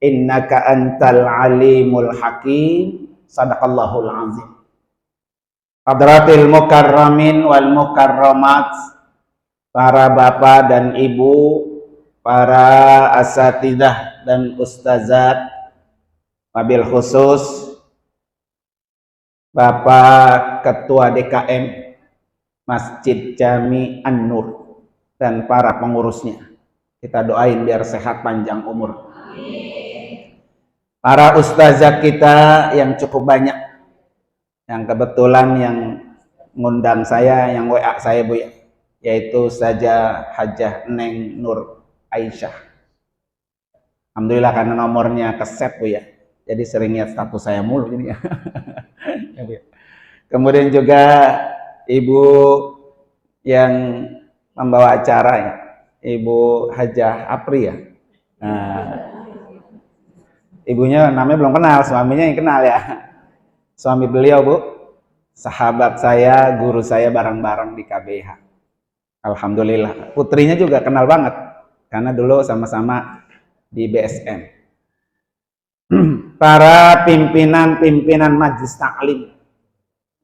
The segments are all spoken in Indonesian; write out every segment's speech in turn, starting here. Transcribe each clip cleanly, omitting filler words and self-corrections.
Innaka antal alimul hakim. Sadaqallahul azim. Hadratil mukarramin wal mukarramat, para bapak dan ibu, para asatidah dan ustazat, wabil khusus Bapak Ketua DKM Masjid Jami An-Nur dan para pengurusnya. Kita doain biar sehat panjang umur. Para ustazah kita yang cukup banyak, yang kebetulan yang ngundang saya, yang WA saya Bu ya, yaitu saja Hajah Neng Nur Aisyah. Alhamdulillah karena nomornya keset Bu ya, jadi sering lihat status saya mulu ini ya. Kemudian juga Ibu yang membawa acara ya, Ibu Hajah Apri ya. Nah, ibunya namanya belum kenal, suaminya yang kenal ya. Suami beliau Bu, sahabat saya, guru saya bareng-bareng di KBH. Alhamdulillah. Putrinya juga kenal banget, karena dulu sama-sama di BSM. Para pimpinan-pimpinan Majelis Taklim,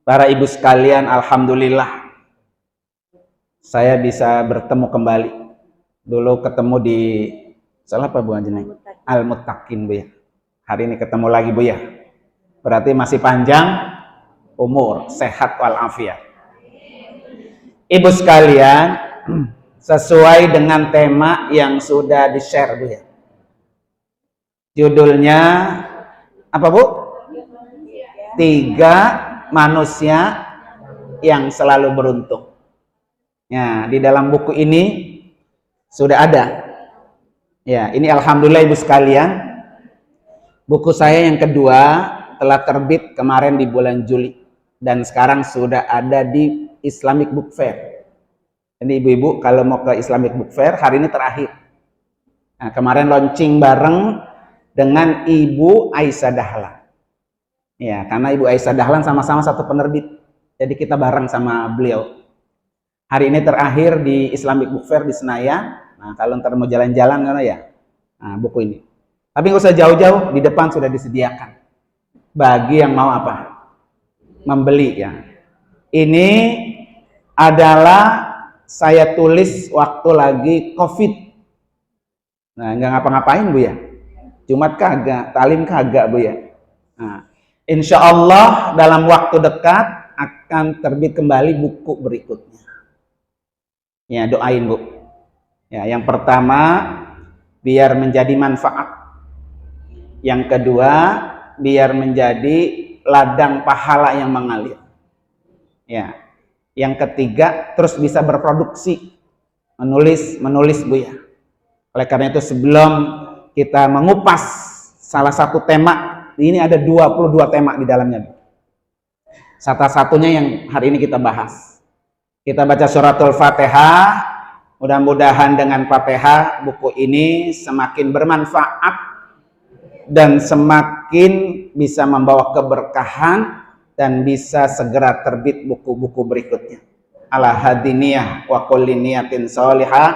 para ibu sekalian, alhamdulillah saya bisa bertemu kembali. Dulu ketemu di salah apa Bu Anjene? Al-Muttaqin Bu ya. Hari ini ketemu lagi Bu ya. Berarti masih panjang umur, sehat walafiat. Ibu sekalian, sesuai dengan tema yang sudah di-share Bu ya. Judulnya apa Bu? 3 manusia yang selalu beruntung. Ya, di dalam buku ini sudah ada. Ya, ini alhamdulillah Ibu sekalian. Buku saya yang kedua telah terbit kemarin di bulan Juli dan sekarang sudah ada di Islamic Book Fair. Jadi ibu-ibu kalau mau ke Islamic Book Fair hari ini terakhir. Nah, kemarin launching bareng dengan Ibu Aisyah Dahlan. Ya, karena Ibu Aisyah Dahlan sama-sama satu penerbit. Jadi kita bareng sama beliau. Hari ini terakhir di Islamic Book Fair di Senayan. Nah, kalau ntar mau jalan-jalan kan ya. Nah, buku ini. Tapi nggak usah jauh-jauh, di depan sudah disediakan. Bagi yang mau apa? Membeli ya. Ini adalah saya tulis waktu lagi COVID. Nah, nggak ngapa-ngapain Bu ya. Jumat kagak, talim kagak Bu ya. Nah, insya Allah dalam waktu dekat akan terbit kembali buku berikutnya. Ya, doain Bu. Ya, yang pertama biar menjadi manfaat. Yang kedua biar menjadi ladang pahala yang mengalir. Ya. Yang ketiga terus bisa berproduksi, menulis Bu ya. Oleh karena itu sebelum kita mengupas salah satu tema, ini ada 22 tema di dalamnya. Salah satunya yang hari ini kita bahas. Kita baca suratul Fatihah, mudah-mudahan dengan Fatihah buku ini semakin bermanfaat dan semakin bisa membawa keberkahan dan bisa segera terbit buku-buku berikutnya. Ala hadiniyah wa kulli niyatin sholihah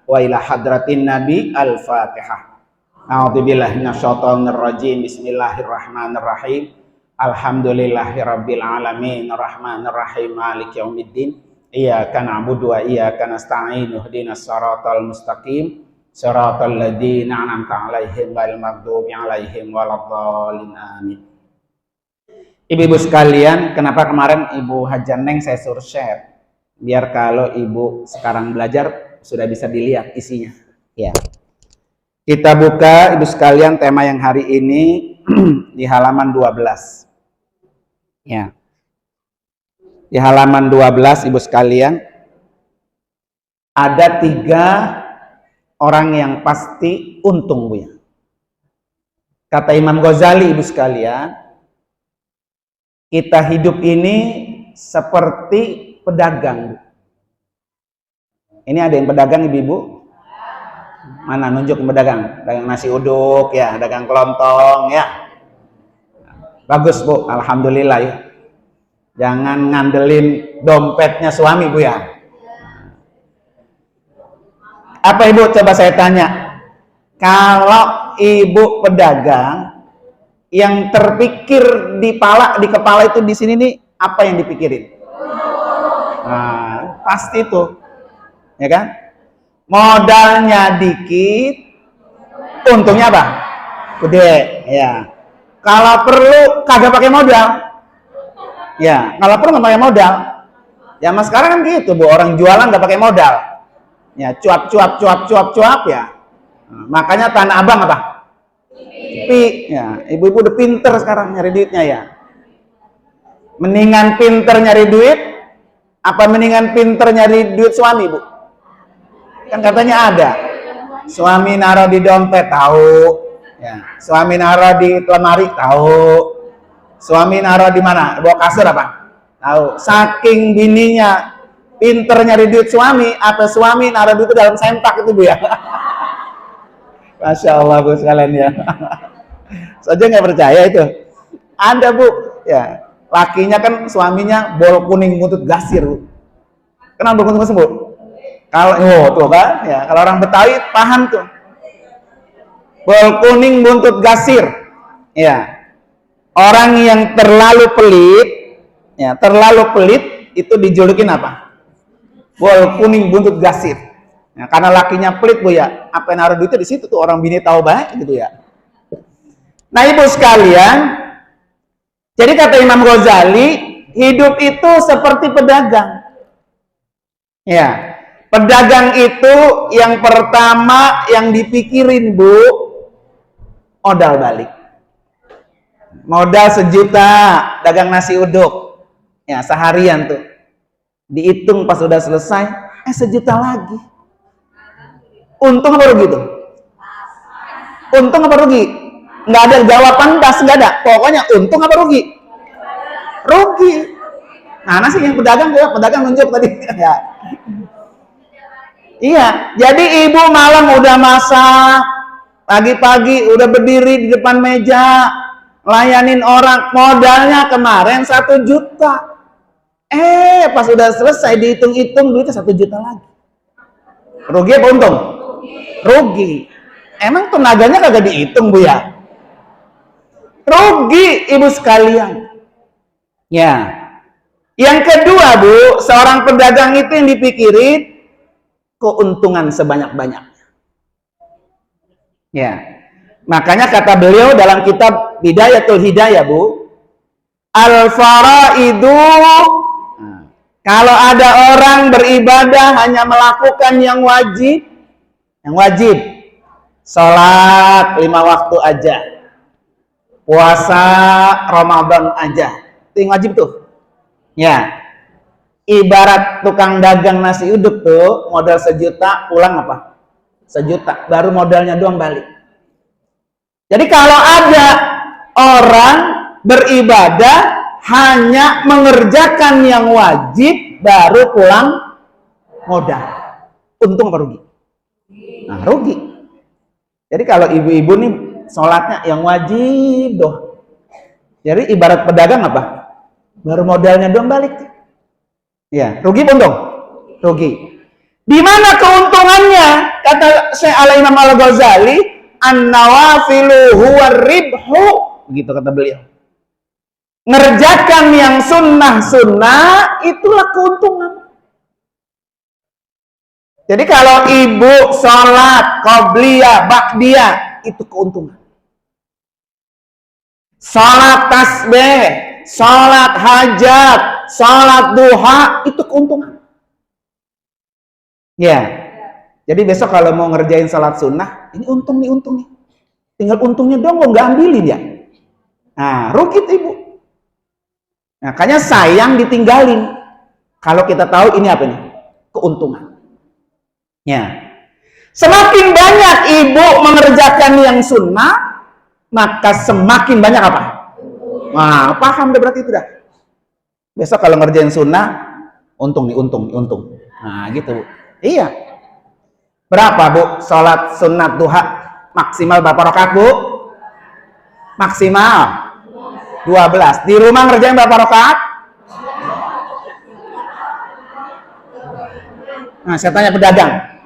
wa ila hadratin nabi al-Fatihah. A'udzubillahi minasyaitonir rajim. Bismillahirrahmanirrahim. Alhamdulillahirabbil alamin arrahmanir rahim maliki yaumiddin. Iyyaka na'budu wa iyyaka nasta'in ihdinas siratal mustaqim siratal ladzina an'amta 'alaihim ghairil maghdubi 'alaihim waladdallin amin. Ibu-ibu sekalian, kenapa kemarin Ibu Hajah Neng saya suruh share? Biar kalau Ibu sekarang belajar sudah bisa dilihat isinya. Ya. Kita buka Ibu sekalian tema yang hari ini di halaman 12. Ya. Di halaman 12 Ibu sekalian ada 3 orang yang pasti untung Bu ya. Kata Imam Ghazali Ibu sekalian, kita hidup ini seperti pedagang. Ini ada yang pedagang ibu-ibu? Mana nunjuk pedagang? Dagang nasi uduk ya, dagang kelontong ya. Bagus Bu, alhamdulillah ya. Jangan ngandelin dompetnya suami Bu ya. Apa Ibu, coba saya tanya, Kalau ibu pedagang yang terpikir di kepala itu di sini nih, apa yang dipikirin? Nah, pasti tuh, ya kan? Modalnya dikit, untungnya apa? Gede, ya. Kalau perlu kagak pakai modal, ya. Kalau perlu nggak pakai modal. Zaman sekarang kan gitu, Bu. Orang jualan nggak pakai modal, ya. Cuap ya. Nah, makanya Tanah Abang apa? Sepi, ya. Ibu-ibu udah pinter sekarang nyari duitnya ya. Mendingan pinter nyari duit, apa mendingan pinter nyari duit suami, Bu? Kan katanya ada. Suami naruh di dompet, tahu. Ya. Suami naruh di lemari, tahu. Suami naruh di mana? Bawa kasur apa? Tahu. Saking bininya pinter nyari duit suami, apa suami naruh duit dalam sempak itu, Bu ya? Masya Allah, Bu sekalian ya. Saja nggak percaya itu. Ada, Bu. Ya. Lakinya kan suaminya bol kuning buntut gasir, Bu. Kenapa bol kuning gasir, Bu? Kalau tuh kan, ya kalau orang Betawi paham tuh. Bol kuning buntut gasir, ya. Orang yang terlalu pelit, ya terlalu pelit itu dijulukin apa? Bol kuning buntut gasir. Ya, karena lakinya pelit, Bu ya. Apa yang naruh duitnya di situ tuh, orang bini tahu banget gitu ya. Nah, Ibu sekalian, jadi kata Imam Ghazali, hidup itu seperti pedagang. Ya. Pedagang itu yang pertama yang dipikirin, Bu, modal balik. Modal 1 juta dagang nasi uduk. Ya, seharian tuh. Dihitung pas udah selesai, 1 juta lagi. Untung apa rugi tuh? Untung apa rugi? Nggak ada jawaban das, nggak ada. Pokoknya untung apa rugi? Rugi. Nah, nasi yang pedagang, Bu, pedagang nunjuk tadi. Ya. Iya, jadi ibu malam udah masak, pagi-pagi udah berdiri di depan meja, layanin orang, modalnya kemarin 1 juta. Pas udah selesai dihitung-hitung duitnya 1 juta lagi. Rugi apa untung? Rugi. Emang tenaganya kagak dihitung, Bu ya? Rugi, Ibu sekalian. Ya. Yang kedua, Bu, seorang pedagang itu yang dipikirin keuntungan sebanyak-banyaknya. Ya. Makanya kata beliau dalam kitab Bidayatul Hidayah, Bu, al-faraidu, kalau ada orang beribadah hanya melakukan yang wajib, sholat 5 waktu aja, puasa Ramadan aja, itu yang wajib tuh. Ya. Ibarat tukang dagang nasi uduk tuh, modal 1 juta, pulang apa? 1 juta, baru modalnya doang balik. Jadi kalau ada orang beribadah hanya mengerjakan yang wajib, baru pulang modal, untung apa rugi? Nah, rugi. Jadi kalau ibu-ibu nih sholatnya yang wajib doh, jadi ibarat pedagang apa? Baru modalnya doang balik. Ya, rugi untung? Rugi. Di mana keuntungannya? Kata Syekh Al-Imam Al-Ghazali, an-nawafilu huwa ribhu, begitu kata beliau. Ngerjakan yang sunnah-sunnah itulah keuntungan. Jadi kalau ibu sholat qobliyah, ba'diyah, itu keuntungan. Sholat tasbih, sholat hajat, sholat duha, itu keuntungan. Ya, jadi besok kalau mau ngerjain sholat sunnah, ini untung nih. Tinggal untungnya doang, mau nggak ambilin ya. Nah, rugi tuh ibu. Makanya sayang ditinggalin. Kalau kita tahu ini apa nih? Keuntungan. Ya. Semakin banyak ibu mengerjakan yang sunnah, maka semakin banyak apa? Nah, paham deh berarti itu dah. Besok kalau ngerjain sunnah, untung. Nah, gitu. Iya. Berapa, Bu? Sholat sunat duha maksimal berapa rakaat, Bu? Maksimal 12. Di rumah ngerjain berapa rakaat? Nah, saya tanya pedagang.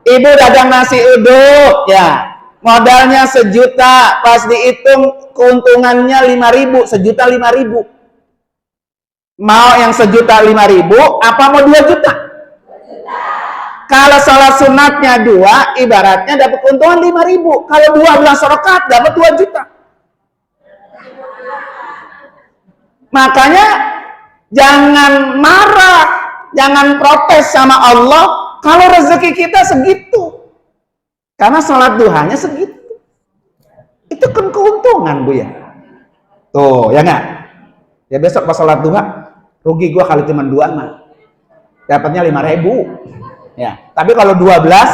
Ibu dagang nasi uduk, ya. Modalnya 1.000.000, pas dihitung keuntungannya 5.000, 1.000.000, 5.000. Mau yang 1.000.000, 5.000, apa mau 2 juta? Kalau sholat sunatnya 2, ibaratnya dapat keuntungan 5.000. Kalau 12 rakaat dapat 2 juta. Makanya jangan marah, jangan protes sama Allah kalau rezeki kita segitu. Karena sholat duhanya segitu. Itu kan keuntungan, Bu, ya. Tuh, ya nggak? Ya besok pas sholat duha, rugi gua kalau cuma 2 mah. Dapatnya 5.000. Ya, tapi kalau 12,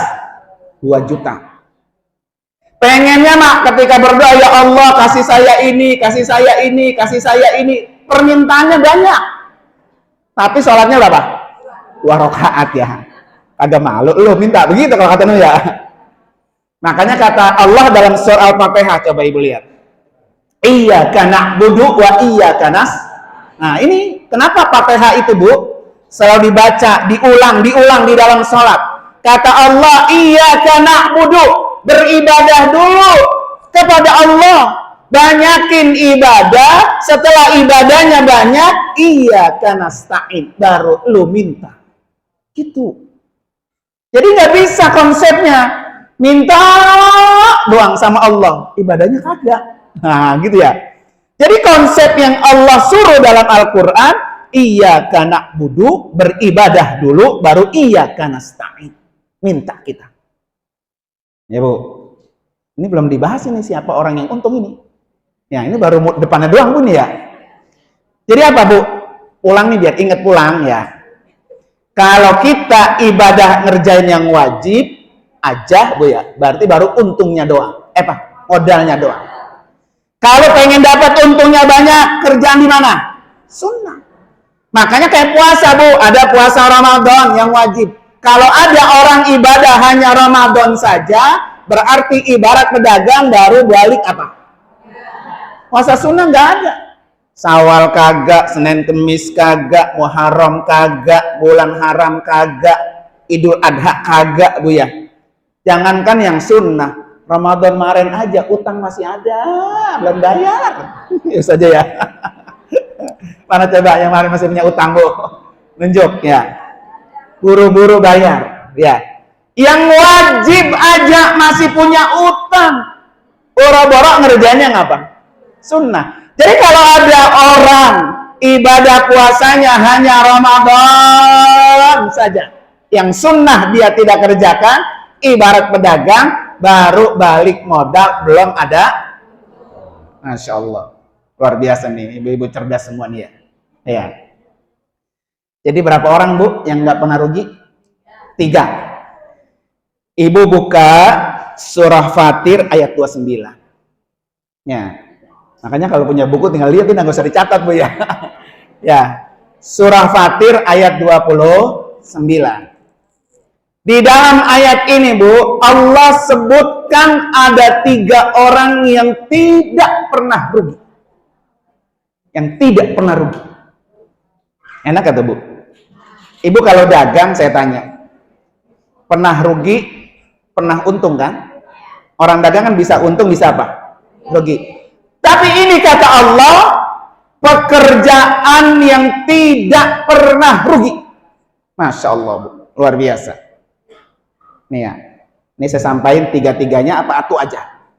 2 juta. Pengennya mak ketika berdoa, ya Allah kasih saya ini, kasih saya ini, kasih saya ini. Permintaannya banyak. Tapi sholatnya berapa? 2 rakaat ya. Agak malu lu minta begitu kalau kata ya. Makanya kata Allah dalam surah Al-Fatihah, coba ibu lihat. Iyyaka na'budu wa iyyaka nasta'in. Nah, ini kenapa Fatihah itu, Bu? Selalu dibaca, diulang di dalam sholat. Kata Allah, iyyaka na'budu, beribadah dulu kepada Allah. Banyakin ibadah, setelah ibadahnya banyak, iyyaka nasta'in, baru lu minta. Gitu. Jadi nggak bisa konsepnya minta doang sama Allah, ibadahnya kagak. Nah, gitu ya. Jadi konsep yang Allah suruh dalam Al-Quran, iyyaka na'budu, beribadah dulu, baru iyyaka nasta'in, minta kita. Ya, Bu. Ini belum dibahas ini siapa orang yang untung ini. Ya, ini baru depannya doang, Bu, nih ya. Jadi apa, Bu? Pulang nih biar inget pulang ya. Kalau kita ibadah ngerjain yang wajib aja, Bu, ya, berarti baru untungnya doang. Modalnya doang. Kalau pengen dapat untungnya banyak, kerjaan di mana? Sunnah. Makanya kayak puasa, Bu, ada puasa Ramadan yang wajib. Kalau ada orang ibadah hanya Ramadan saja, berarti ibarat pedagang baru balik apa? Puasa sunnah nggak ada. Sawal kagak, Senin Kemis kagak, Muharram kagak, bulan haram kagak, Idul Adha kagak, Bu, ya. Jangankan yang sunnah, Ramadan kemarin aja utang masih ada, belum bayar. Ya saja ya. Mana coba yang kemarin masih punya utang, Bu? Nunjuk ya. Buru-buru bayar, ya. Yang wajib aja masih punya utang. Boro-boro ngerjainnya ngapa? Sunnah. Jadi kalau ada orang ibadah puasanya hanya Ramadan saja, yang sunnah dia tidak kerjakan, ibarat pedagang baru balik modal belum ada. Masya Allah, luar biasa nih, ibu-ibu cerdas semua nih ya. Ya. Jadi berapa orang, Bu, yang nggak pernah rugi? 3. Ibu buka surah Fatir ayat 29. Ya. Makanya kalau punya buku tinggal lihat, nggak usah dicatat, Bu, ya. Ya. Surah Fatir ayat 29. Di dalam ayat ini, Bu, Allah sebutkan ada 3 orang yang tidak pernah rugi. Yang tidak pernah rugi. Enak kata, Bu? Ibu kalau dagang, saya tanya, pernah rugi, pernah untung kan? Orang dagang kan bisa untung, bisa apa? Rugi. Tapi ini kata Allah, pekerjaan yang tidak pernah rugi. Masya Allah, Bu, luar biasa. Nih ya, ini saya sampaikan 3-tiganya apa atu aja?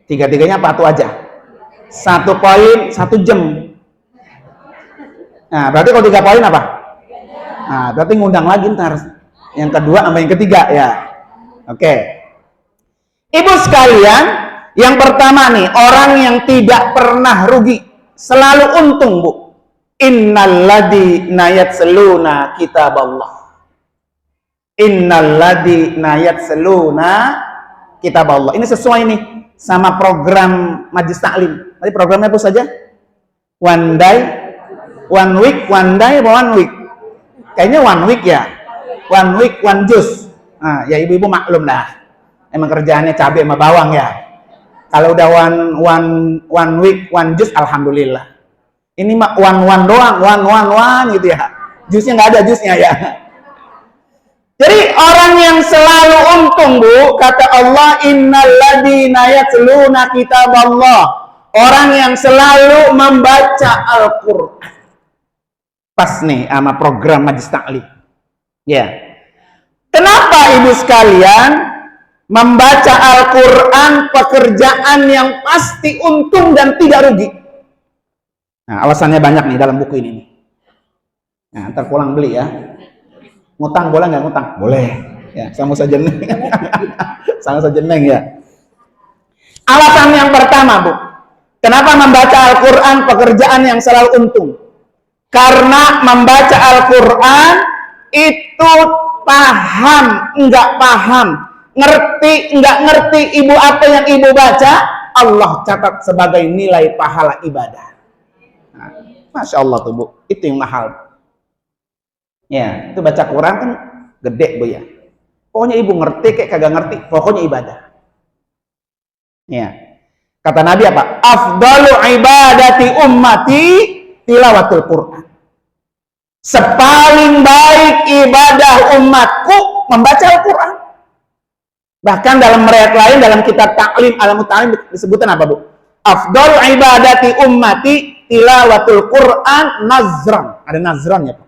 3-tiganya apa atu aja? 1 poin 1 jam. Nah, berarti kalau 3 poin apa? Nah, berarti ngundang lagi ntar yang kedua sama yang ketiga ya. Oke. Ibu sekalian, yang pertama nih, orang yang tidak pernah rugi, selalu untung, Bu. Innalladzina yatsluna kitaballah. Innalladzina yatsluna kitaballah. Ini sesuai nih sama program Majelis Taklim. Tadi programnya apa saja? One day, one week, one day, one week. Kayaknya one week ya. One week, one juice. Nah, ya ibu-ibu maklum lah. Emang kerjaannya cabai sama bawang ya. Kalau udah one week, one juice, alhamdulillah. Ini mah one doang, one gitu ya. Jusnya nggak ada jusnya ya. Jadi orang yang selalu untung, Bu, kata Allah, innal ladzina yatluna kitaballah, orang yang selalu membaca Al-Qur'an. Pas nih sama program Majlis Taklim. Ya. Kenapa Ibu sekalian membaca Al-Qur'an pekerjaan yang pasti untung dan tidak rugi? Nah, alasannya banyak nih dalam buku ini. Nah, ntar pulang beli ya. Ngutang boleh nggak ngutang? Boleh. Ya, sama saja neng. Sama saja neng ya. Alasan yang pertama, Bu. Kenapa membaca Al-Qur'an pekerjaan yang selalu untung? Karena membaca Al-Qur'an itu paham, enggak paham, ngerti, enggak ngerti Ibu apa yang Ibu baca, Allah catat sebagai nilai pahala ibadah. Nah, Masya Allah tuh, Bu. Itu yang mahal. Ya, itu baca Quran kan gede, Bu ya. Pokoknya Ibu ngerti kayak kagak ngerti, pokoknya ibadah. Ya. Kata Nabi apa? Afdalu ibadati ummati tilawatul Quran. Sepaling baik ibadah umatku membaca Al-Quran. Bahkan dalam riwayat lain dalam kitab Taklim Al-Muta'alim disebutkan apa, Bu? Afdalu ibadati ummati tilawatul Quran nazran. Ada nazrannya, Pak.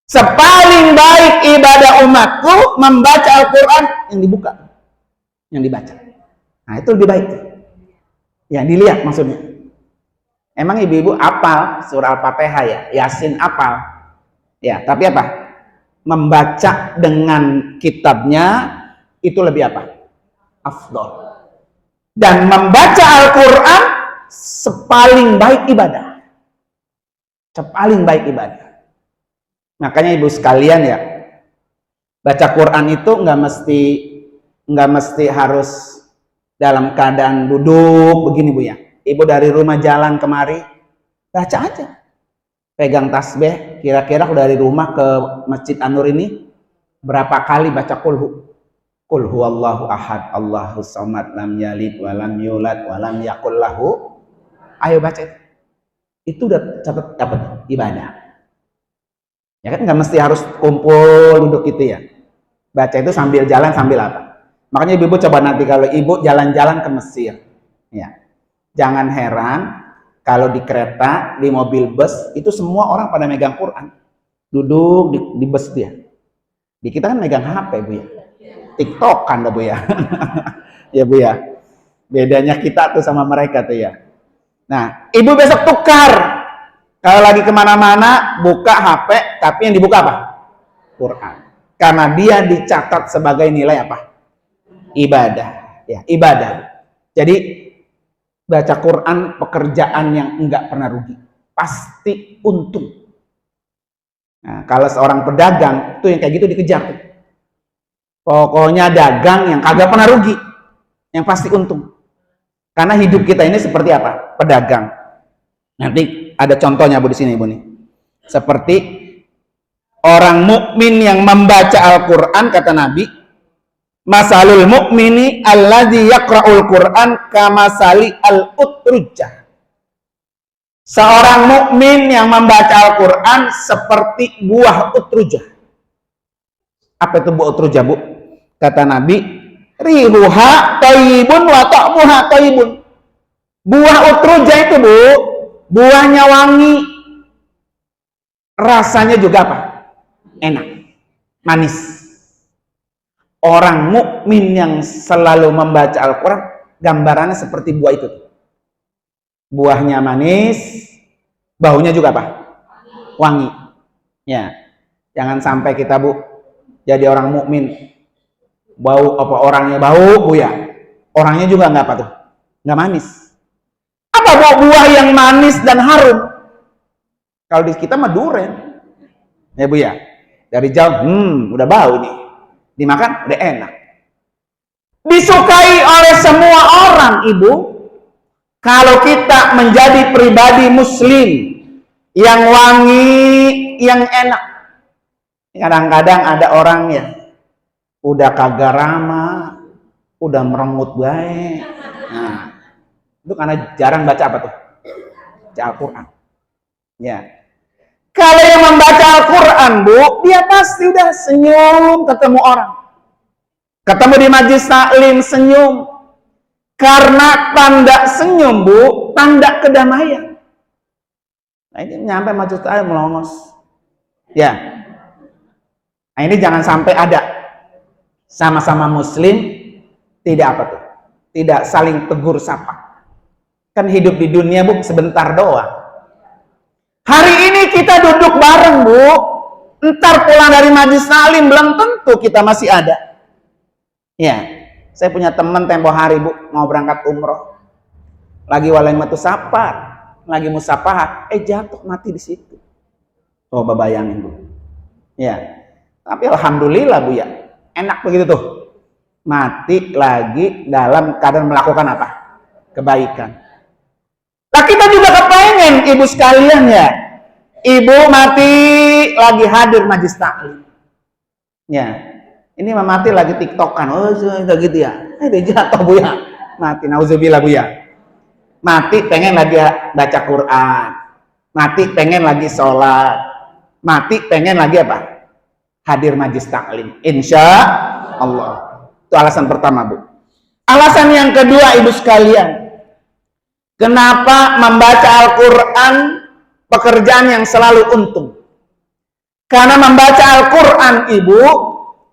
Sepaling baik ibadah umatku membaca Al-Quran yang dibuka, yang dibaca. Nah, itu lebih baik. Yang dilihat maksudnya. Emang ibu-ibu apal surah Al-Fatihah ya, Yasin apal. Ya, tapi apa? Membaca dengan kitabnya itu lebih apa? Afdol. Dan membaca Al-Quran sepaling baik ibadah. Sepaling baik ibadah. Makanya Ibu sekalian ya, baca Quran itu nggak mesti harus dalam keadaan duduk begini, Bu ya. Ibu dari rumah jalan kemari, baca aja. Pegang tasbih, kira-kira dari rumah ke Masjid An-Nur ini berapa kali baca Qul huwallahu ahad, Allahus samad, lam yalid wa lam yulad wa lam yakul lahu. Ayo baca itu. Itu udah catat dapat ibadah. Ya kan nggak mesti harus kumpul duduk gitu ya. Baca itu sambil jalan sambil apa. Makanya ibu coba nanti kalau ibu jalan-jalan ke Mesir, ya jangan heran kalau di kereta, di mobil bus itu semua orang pada megang Quran, duduk di bus dia. Di kita kan megang HP, Bu ya, TikTok kan, Bu ya. Ya, Bu ya. Bedanya kita tuh sama mereka tuh ya. Nah, ibu besok tukar. Kalau lagi kemana-mana, buka HP, tapi yang dibuka apa? Quran. Karena dia dicatat sebagai nilai apa? Ibadah. Ya, ibadah. Jadi, baca Quran pekerjaan yang enggak pernah rugi. Pasti untung. Nah, kalau seorang pedagang, tuh yang kayak gitu dikejar. Tuh. Pokoknya dagang yang kagak pernah rugi. Yang pasti untung. Karena hidup kita ini seperti apa? Pedagang. Nanti ada contohnya, Bu, di sini, Bu nih. Seperti orang mukmin yang membaca Al-Qur'an, kata Nabi, masalul mukmini alladzi yaqra'ul Qur'an kamasali al-utrujah. Seorang mukmin yang membaca Al-Qur'an seperti buah utrujah. Apa itu buah utrujah, Bu? Kata Nabi, rihuha thayyibun wa ta'muha thayyibun. Buah utrujah itu, Bu, buahnya wangi, rasanya juga apa? Enak, manis. Orang mukmin yang selalu membaca Al-Quran, gambarannya seperti buah itu. Buahnya manis, baunya juga apa? Wangi. Ya, jangan sampai kita, Bu, jadi orang mukmin, bau apa orangnya bau, Bu ya, orangnya juga nggak apa tuh, nggak manis. Apa buah yang manis dan harum? Kalau di kita mah durian, ya Bu ya. Dari jauh, udah bau nih. Dimakan udah enak. Disukai oleh semua orang, Ibu. Kalau kita menjadi pribadi Muslim yang wangi, yang enak. Kadang-kadang ada orang ya, udah kagak ramah, udah merengut baik. Nah, itu karena jarang baca apa tuh? Baca Al-Quran. Ya. Kalau yang membaca Al-Quran, Bu, dia pasti udah senyum ketemu orang. Ketemu di majlis taklim, senyum. Karena tanda senyum, Bu, tanda kedamaian. Nah, ini nyampe majlis taklim melongos. Ya. Nah, ini jangan sampai ada sama-sama muslim tidak apa tuh? Tidak saling tegur sapa. Kan hidup di dunia, Bu, sebentar doang. Hari ini kita duduk bareng, Bu. Ntar pulang dari majlis taklim belum tentu kita masih ada. Ya, saya punya teman tempo hari, Bu, mau berangkat umroh. Lagi walimatus safar, lagi musafahah, jatuh mati di situ. Coba bayangin, Bu. Ya. Tapi alhamdulillah, Bu, ya. Enak begitu tuh. Mati lagi dalam keadaan melakukan apa? Kebaikan. Nah, kita juga kepengen, Ibu sekalian, ya. Ibu mati lagi hadir majlis taklim. Ya. Ini mati lagi tiktokan. Oh, udah gitu ya. Dia jatuh, Bu, ya. Mati, nauzubillah, Bu, ya. Mati pengen lagi baca Quran. Mati pengen lagi sholat. Mati pengen lagi apa? Hadir majlis taklim. Insya Allah. Itu alasan pertama, Bu. Alasan yang kedua, Ibu sekalian. Kenapa membaca Al-Quran pekerjaan yang selalu untung? Karena membaca Al-Quran, Ibu,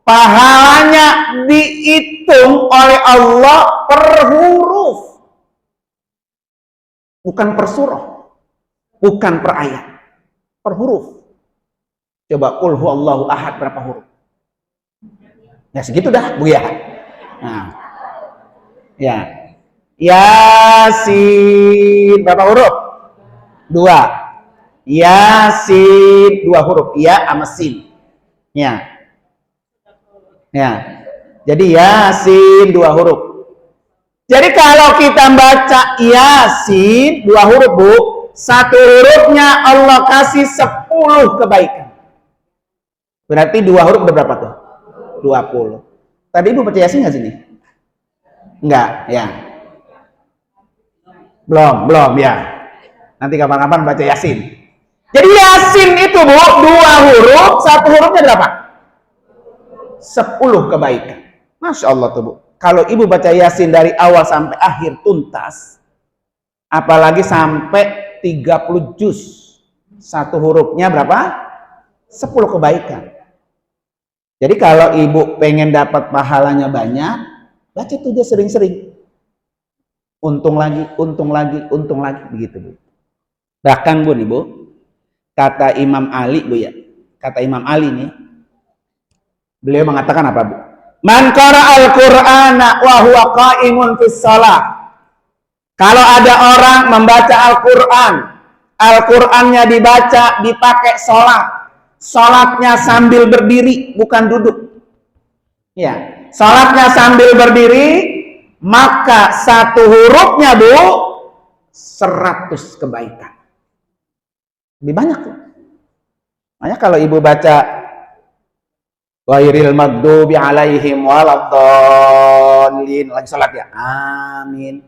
pahalanya dihitung oleh Allah per huruf. Bukan per surah. Bukan per ayat. Per huruf. Coba, qul huwallahu ahad, berapa huruf? Ya segitu dah, Bu, ya. Nah. Ya. Yasin, berapa huruf? 2. Yasin, 2 huruf. Ya sama sin. Ya. Ya. Jadi Yasin 2 huruf. Jadi kalau kita baca Yasin 2 huruf, Bu, 1 hurufnya Allah kasih 10 kebaikan. Berarti 2 huruf udah berapa tuh? 20. Tadi Ibu baca Yasin nggak sini? Enggak, ya. Belum ya. Nanti kapan-kapan baca Yasin. Jadi Yasin itu, Bu, 2 huruf, 1 hurufnya berapa? 10 kebaikan. Masya Allah tuh, Bu. Kalau Ibu baca Yasin dari awal sampai akhir tuntas, apalagi sampai 30 juz, 1 hurufnya berapa? 10 kebaikan. Jadi kalau Ibu pengen dapat pahalanya banyak, baca itu aja sering-sering. Untung lagi, begitu, Bu. Bahkan, Bu, nih, Bu, kata Imam Ali, Bu, ya. Kata Imam Ali nih, beliau mengatakan apa, Bu? Man qara'al Qur'ana wa huwa qa'imun fis shalah. Kalau ada orang membaca Al-Qur'an, Al-Qur'annya dibaca dipakai sholat. Sholatnya sambil berdiri, bukan duduk. Ya, sholatnya sambil berdiri, maka 1 hurufnya, Bu, 100 kebaikan. Lebih banyak tuh. Makanya kalau Ibu baca ghairil maghdubi alaihim waladdallin, lagi salat ya, amin,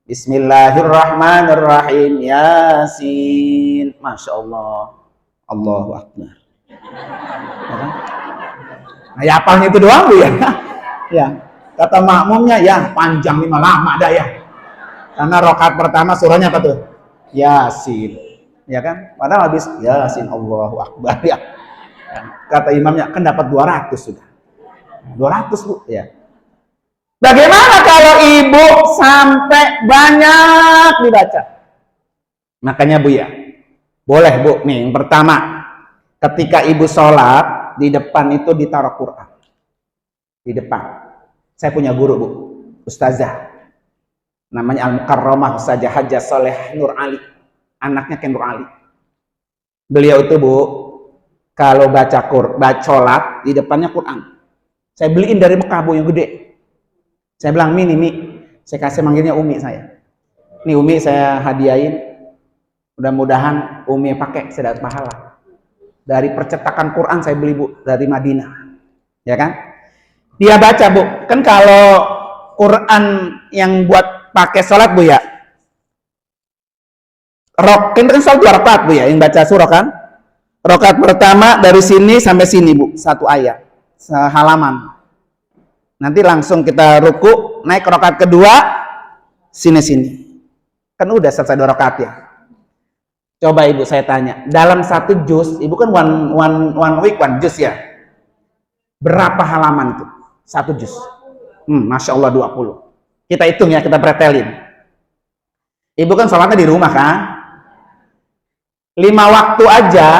bismillahirrahmanirrahim, Yasin, Masya Allah, Allahu Akbar. Nah, ya apalnya itu doang, Bu, ya. Ya. Kata makmumnya, ya panjang nih, lama dah ya. Karena rakaat pertama surahnya apa tuh? Yasin. Ya kan? Padahal habis Yasin, Allahu Akbar, ya. Kata imamnya, kan dapat 200 sudah. 200, Bu, ya. Bagaimana kalau Ibu sampai banyak dibaca? Makanya, Bu, ya. Boleh, Bu, nih yang pertama, ketika Ibu sholat, di depan itu ditaruh Quran. Di depan. Saya punya guru, Bu, Ustazah. Namanya Al-Mukarramah Ustazah Hajjah Soleh Nur Ali. Anaknya Ken Nur Ali. Beliau itu, Bu, kalau baca sholat, di depannya Quran. Saya beliin dari Mekah, Bu, yang gede. Saya bilang, Mi, saya kasih manggilnya Umi saya. Nih Umi saya hadiahin. Mudah-mudahan Umi pakai, saya dapat pahala. Dari percetakan Quran saya beli, Bu, dari Madinah. Ya kan? Dia baca, Bu. Kan kalau Quran yang buat pakai sholat, Bu, ya. Kan sholat 2 rakaat, Bu, ya, yang baca surah kan. Rakaat pertama dari sini sampai sini, Bu, 1 ayat, sehalaman. Nanti langsung kita ruku, naik ke rakaat kedua, sini. Kan udah selesai 2 rakaat ya. Coba Ibu saya tanya, dalam 1 juz, Ibu kan one week 1 juz ya. Berapa halaman itu? 1 juz. Masya Allah 20. Kita hitung ya, kita pretelin. Ibu kan sholatnya di rumah kan? 5 waktu aja,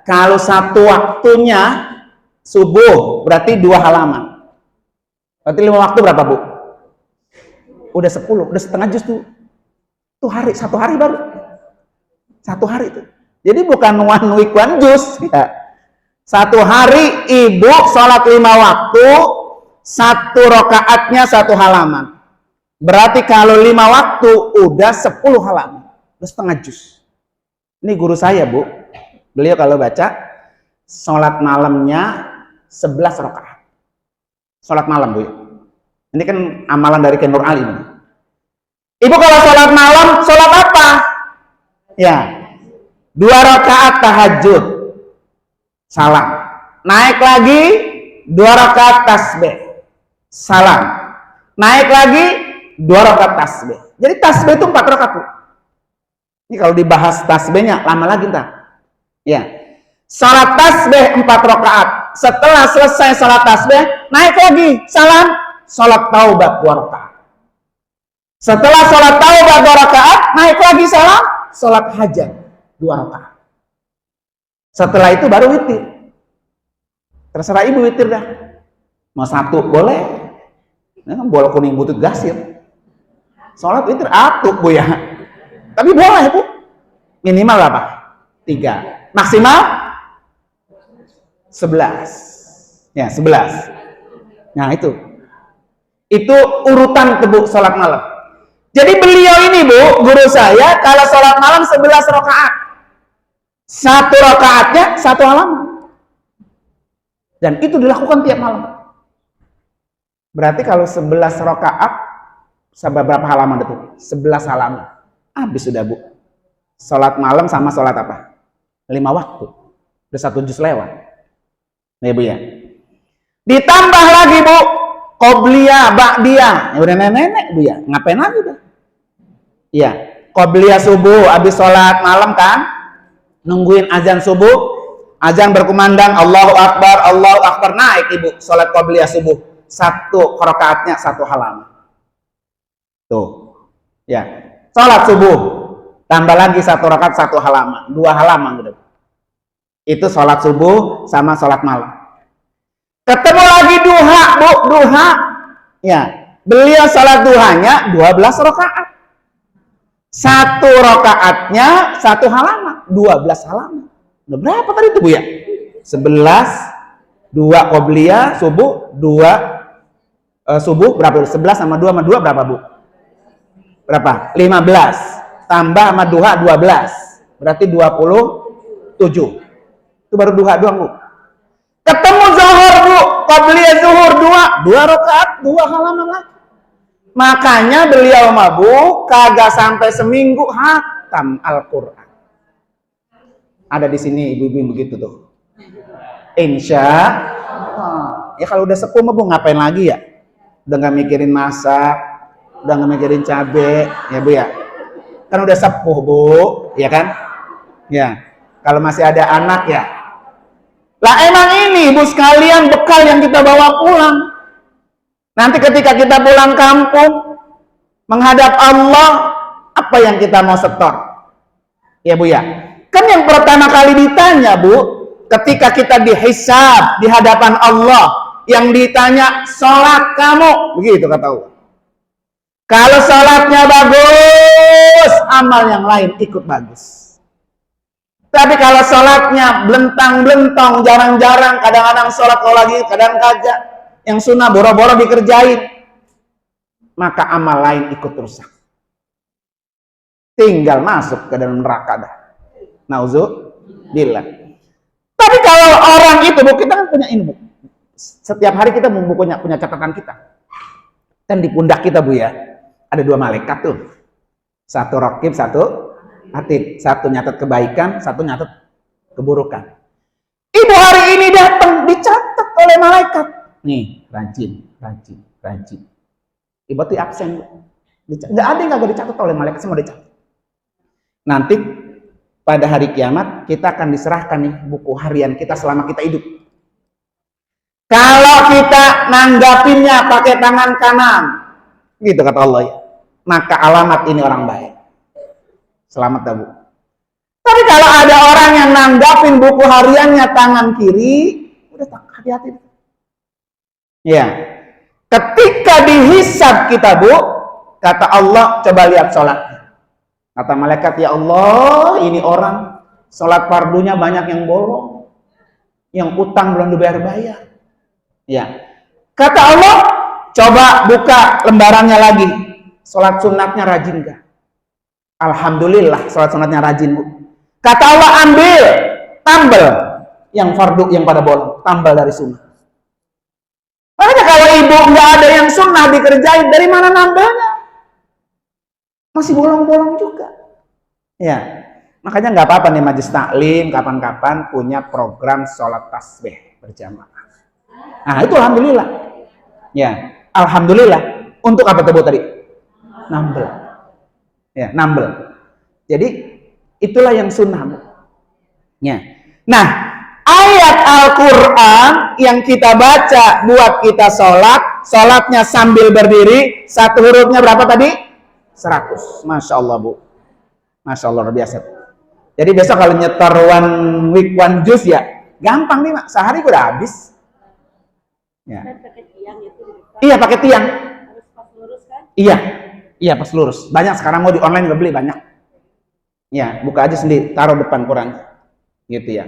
kalau 1 waktunya subuh, berarti 2 halaman. Berarti 5 waktu berapa, Bu? Udah 10, udah setengah juz tuh. Tuh hari, 1 hari baru. 1 hari itu. Jadi bukan one week 1 juz ya. 1 hari Ibu sholat 5 waktu, 1 rakaatnya 1 halaman. Berarti kalau 5 waktu udah 10 halaman, udah setengah juz. Ini guru saya, Bu. Beliau kalau baca sholat malamnya 11 rakaat. Sholat malam, Bu. Ini kan amalan dari Nur Ali. Ibu kalau sholat malam, sholat apa? Ya, 2 rakaat tahajud, salam. Naik lagi 2 rakaat tasbih, salam. Naik lagi 2 rakaat tasbih. Jadi tasbih itu 4 rakaat, Bu. Ini kalau dibahas tasbihnya lama lagi ntar. Ya, salat tasbih 4 rakaat. Setelah selesai salat tasbih, naik lagi salam, salat taubat 2 rakaat. Setelah salat taubat 2 rakaat, naik lagi salam, salat hajat 2 rakaat. Setelah itu baru witir. Terserah Ibu witir dah. Mau 1 boleh. Ini kan bola kuning butut gasir. Salat witir atuk, Bu ya. Tapi boleh, Bu. Minimal apa? 3. Maksimal 11. Ya, 11. Nah, itu. Itu urutan Bu salat malam. Jadi beliau ini, Bu, guru saya, kalau salat malam 11 rakaat. 1 rakaatnya 1 halaman. Dan itu dilakukan tiap malam. Berarti kalau 11 rakaat berapa halaman itu? 11 halaman. Habis sudah, Bu. Salat malam sama salat apa? 5 waktu. Udah 1 juz lewat. Nih, Bu ya. Ditambah lagi, Bu, qobliyah, ba'diyah. Ya udah nenek-nenek, Bu ya. Ngapain lagi udah? Iya, qobliyah subuh habis salat malam kan? Nungguin azan subuh, azan berkumandang Allahu Akbar, naik Ibu salat qobliyah subuh. 1 rakaatnya 1 halaman. Tuh. Ya. Salat subuh tambah lagi 1 rakaat 1 halaman, 2 halaman gitu. Itu salat subuh sama salat malam. Ketemu lagi duha, Bu, duha. Ya, beliau salat duhanya 12 rakaat. 1 rakaatnya 1 halaman, 12 halaman. Udah berapa tadi itu, Bu ya? 11, 2 qobliyah subuh, 2 subuh berapa? 11 sama 2 berapa, Bu? Berapa? 15 tambah sama duha 12, berarti 27. Itu baru duha doang, Bu. Ketemu zuhur, Bu, qobliyah zuhur 2 rakaat 2 halaman lagi. Makanya beliau Bu kagak sampai seminggu hatam Al-Qur'an. Ada di sini ibu-ibu begitu tuh. Insya Allah. Ya kalau udah sepuh Bu ngapain lagi ya? Udah nggak mikirin masak, udah nggak mikirin cabe, ya Bu ya. Kan udah sepuh, Bu, ya kan? Ya. Kalau masih ada anak ya. Lah emang ini Ibu sekalian bekal yang kita bawa pulang. Nanti ketika kita pulang kampung menghadap Allah, apa yang kita mau setor? Ya Bu ya. Kan yang pertama kali ditanya, Bu, ketika kita dihisab di hadapan Allah, yang ditanya sholat kamu, begitu kata Allah. Kalau sholatnya bagus, amal yang lain ikut bagus. Tapi kalau sholatnya belentang-belentong, jarang-jarang, kadang-kadang sholat kalau lagi, kadang kagak, yang sunnah boro-boro dikerjain, maka amal lain ikut rusak. Tinggal masuk ke dalam neraka dah. Nauzubillah. Tapi kalau orang itu, Bu, kita kan punya ini, Bu. Setiap hari kita punya catatan kita. Dan di pundak kita, Bu ya, ada 2 malaikat tuh. 1 raqib, 1 atid. 1 nyatet kebaikan, 1 nyatet keburukan. Ibu hari ini datang, dicatat oleh malaikat. Nih, rajin. Ibu tuh absen. Nggak ada yang nggak dicatat oleh malaikat, semua dicatat. Nanti pada hari kiamat kita akan diserahkan nih buku harian kita selama kita hidup. Kalau kita nanggapinnya pakai tangan kanan, gitu kata Allah ya, maka alamat ini orang baik. Selamat ya Bu. Tapi kalau ada orang yang nanggapin buku hariannya tangan kiri, udah tak hati-hati. Ya, ketika dihisab kita Bu, kata Allah, coba lihat sholatnya. Kata malaikat, ya Allah, ini orang sholat fardunya banyak yang bolong, yang utang belum dibayar-bayar. Ya, kata Allah, coba buka lembarannya lagi. Sholat sunatnya rajin gak? Alhamdulillah, sholat sunatnya rajin Bu. Kata Allah, ambil, tambal yang fardu yang pada bolong, tambal dari sunnah. Makanya kalau ibu nggak ada yang sunnah dikerjain, dari mana nambahnya? Masih bolong-bolong juga. Ya, makanya nggak apa-apa nih majelis taklim kapan-kapan punya program sholat tasbih berjamaah. Nah itu alhamdulillah. Ya, alhamdulillah. Untuk apa tebu tadi? Nambel. Ya, nambel. Jadi itulah yang sunnah. Ya. Nah, ayat Al-Quran yang kita baca buat kita sholat, sholatnya sambil berdiri, satu hurufnya berapa tadi? 100. Masya Allah Bu. Masya Allah luar biasa. Jadi besok kalau nyetor one week one juice ya gampang nih Mak, sehari udah habis. Ya. Iya pakai tiang. Harus pas lurus kan? Iya pas lurus. Banyak sekarang mau di online juga beli banyak. Ya buka aja sendiri, taruh depan Quran, gitu ya.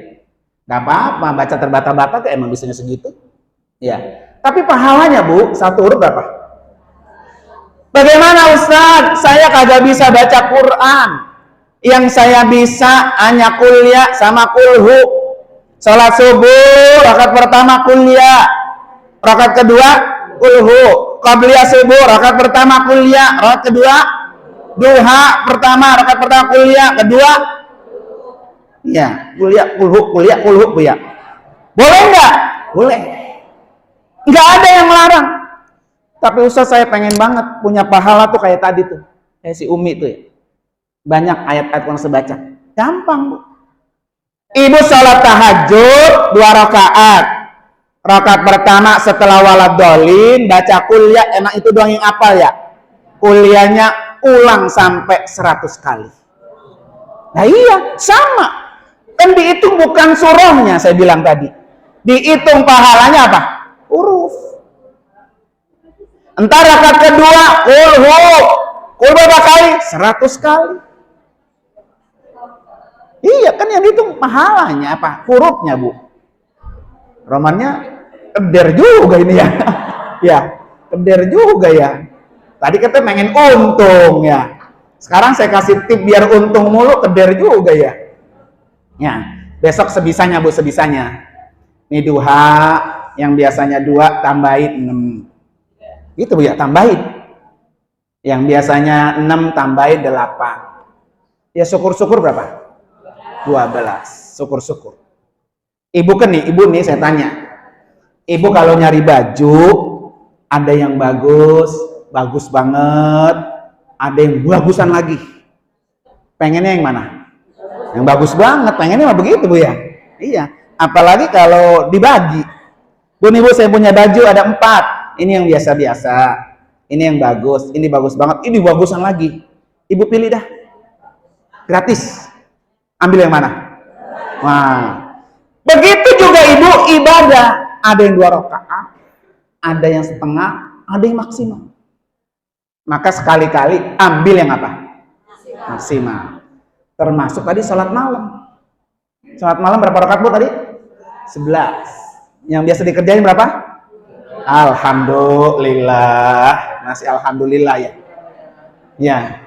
Gak apa-apa baca terbata-bata tuh emang bisanya segitu. Ya. Tapi pahalanya Bu, satu huruf berapa? Bagaimana Ustaz? Saya kagak bisa baca Quran. Yang saya bisa hanya kuliah sama kulhu. Salat subuh, rakaat pertama kuliah, rakaat kedua kulhu. Qabliyah subuh, rakaat pertama kuliah, rakaat kedua duha pertama, rakaat pertama kuliah, kedua ya, kuliah kulhu ya. Boleh enggak? Boleh. Enggak ada yang melarang. Tapi Ustaz saya pengen banget punya pahala tuh kayak tadi tuh. Kayak si Umi tuh ya. Banyak ayat-ayat yang saya baca. Gampang Bu. Ibu sholat tahajud 2 rakaat. Rakaat pertama setelah waladhdallin baca kuliah, emang itu doang yang apal ya? Kuliahnya ulang sampai 100 kali. Nah iya, sama. Kan dihitung bukan surahnya saya bilang tadi. Dihitung pahalanya apa? Huruf. Entar rakaat kedua kul berapa kali? 100 kali. Iya kan yang dihitung pahalanya apa? Hurufnya Bu. Romannya keder juga ini ya. Ya, keder juga ya. Tadi kita pengen untung ya. Sekarang saya kasih tip biar untung mulu, keder juga ya. Ya, besok sebisanya Bu, sebisanya. Ini duha yang biasanya 2 tambahin 6. Gitu Bu ya, tambahin. Yang biasanya 6 tambahin 8. Ya syukur-syukur berapa? 12. Syukur-syukur. Ibu nih saya tanya. Ibu kalau nyari baju, ada yang bagus banget, ada yang bagusan lagi. Pengennya yang mana? Yang bagus banget, pengennya mah begitu Bu ya. Iya, apalagi kalau dibagi. Bu nih Bu, saya punya baju ada 4. Ini yang biasa-biasa, ini yang bagus, ini bagus banget, ini bagusan lagi. Ibu pilih dah. Gratis. Ambil yang mana? Wah. Begitu juga Ibu ibadah. Ada yang 2 rakaat, ada yang setengah, ada yang maksimal. Maka sekali-kali ambil yang apa? Maksimal. Termasuk tadi sholat malam. Sholat malam berapa rakaat Bu tadi? 11. Yang biasa dikerjain berapa? Alhamdulillah. Masih alhamdulillah ya. Ya.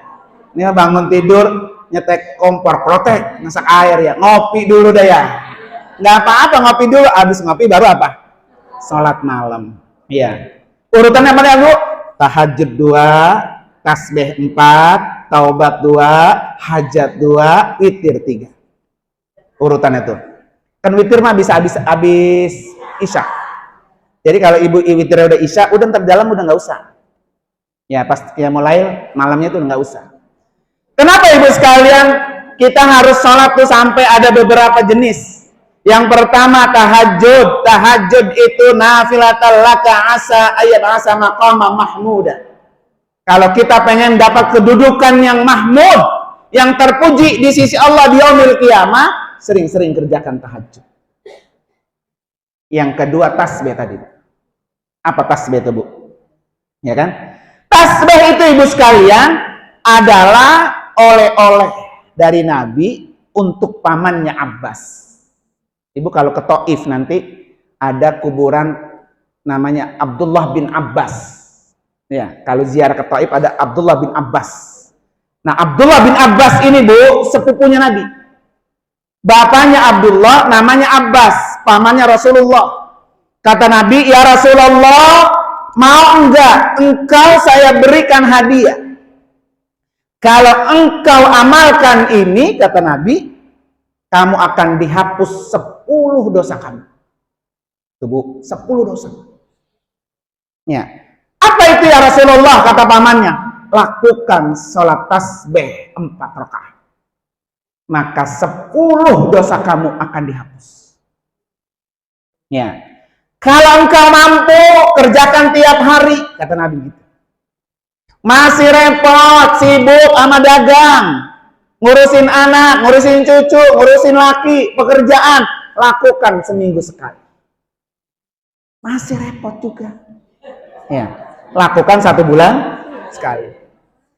Ini bangun tidur, nyetek kompor, protek, masak air ya. Ngopi dulu dah ya. Nggak apa-apa ngopi dulu, habis ngopi baru apa? Sholat malam. Iya. Urutannya apa ya Bu? Tahajud 2, tasbih 4, taubat 2, hajat 2, witir 3. Urutannya tuh. Kan witir mah bisa habis isya. Jadi kalau ibu witirnya udah isya, udah ntar dalam udah nggak usah. Ya pas ya mulai malamnya tuh nggak usah. Kenapa ibu sekalian kita harus sholat tuh sampai ada beberapa jenis? Yang pertama tahajud. Tahajud itu nafilatal laka asa ayat asa maqama mahmuda. Kalau kita pengen dapat kedudukan yang mahmud, yang terpuji di sisi Allah di yaumil qiyamah, sering-sering kerjakan tahajud. Yang kedua tasbih tadi. Apa tasbih itu, Bu? Ya kan? Tasbih itu ibu sekalian adalah oleh-oleh dari Nabi untuk pamannya Abbas. Ibu kalau ke Taif nanti ada kuburan namanya Abdullah bin Abbas. Ya, kalau ziarah ke Taif ada Abdullah bin Abbas. Nah, Abdullah bin Abbas ini, Bu, sepupunya Nabi. Bapaknya Abdullah, namanya Abbas, pamannya Rasulullah. Kata Nabi, "Ya Rasulullah, mau enggak engkau saya berikan hadiah? Kalau engkau amalkan ini," kata Nabi, "kamu akan dihapus 10 dosa kamu." Tuh, Bu, 10 dosa. Ya. Apa itu ya Rasulullah? Kata pamannya, "Lakukan sholat tasbih 4 rakaat. Maka 10 dosa kamu akan dihapus." Ya. Kalau engkau mampu, kerjakan tiap hari, kata Nabi gitu. Masih repot, sibuk sama dagang, ngurusin anak, ngurusin cucu, ngurusin laki, pekerjaan, lakukan seminggu sekali. Masih repot juga. Ya, lakukan 1 bulan sekali.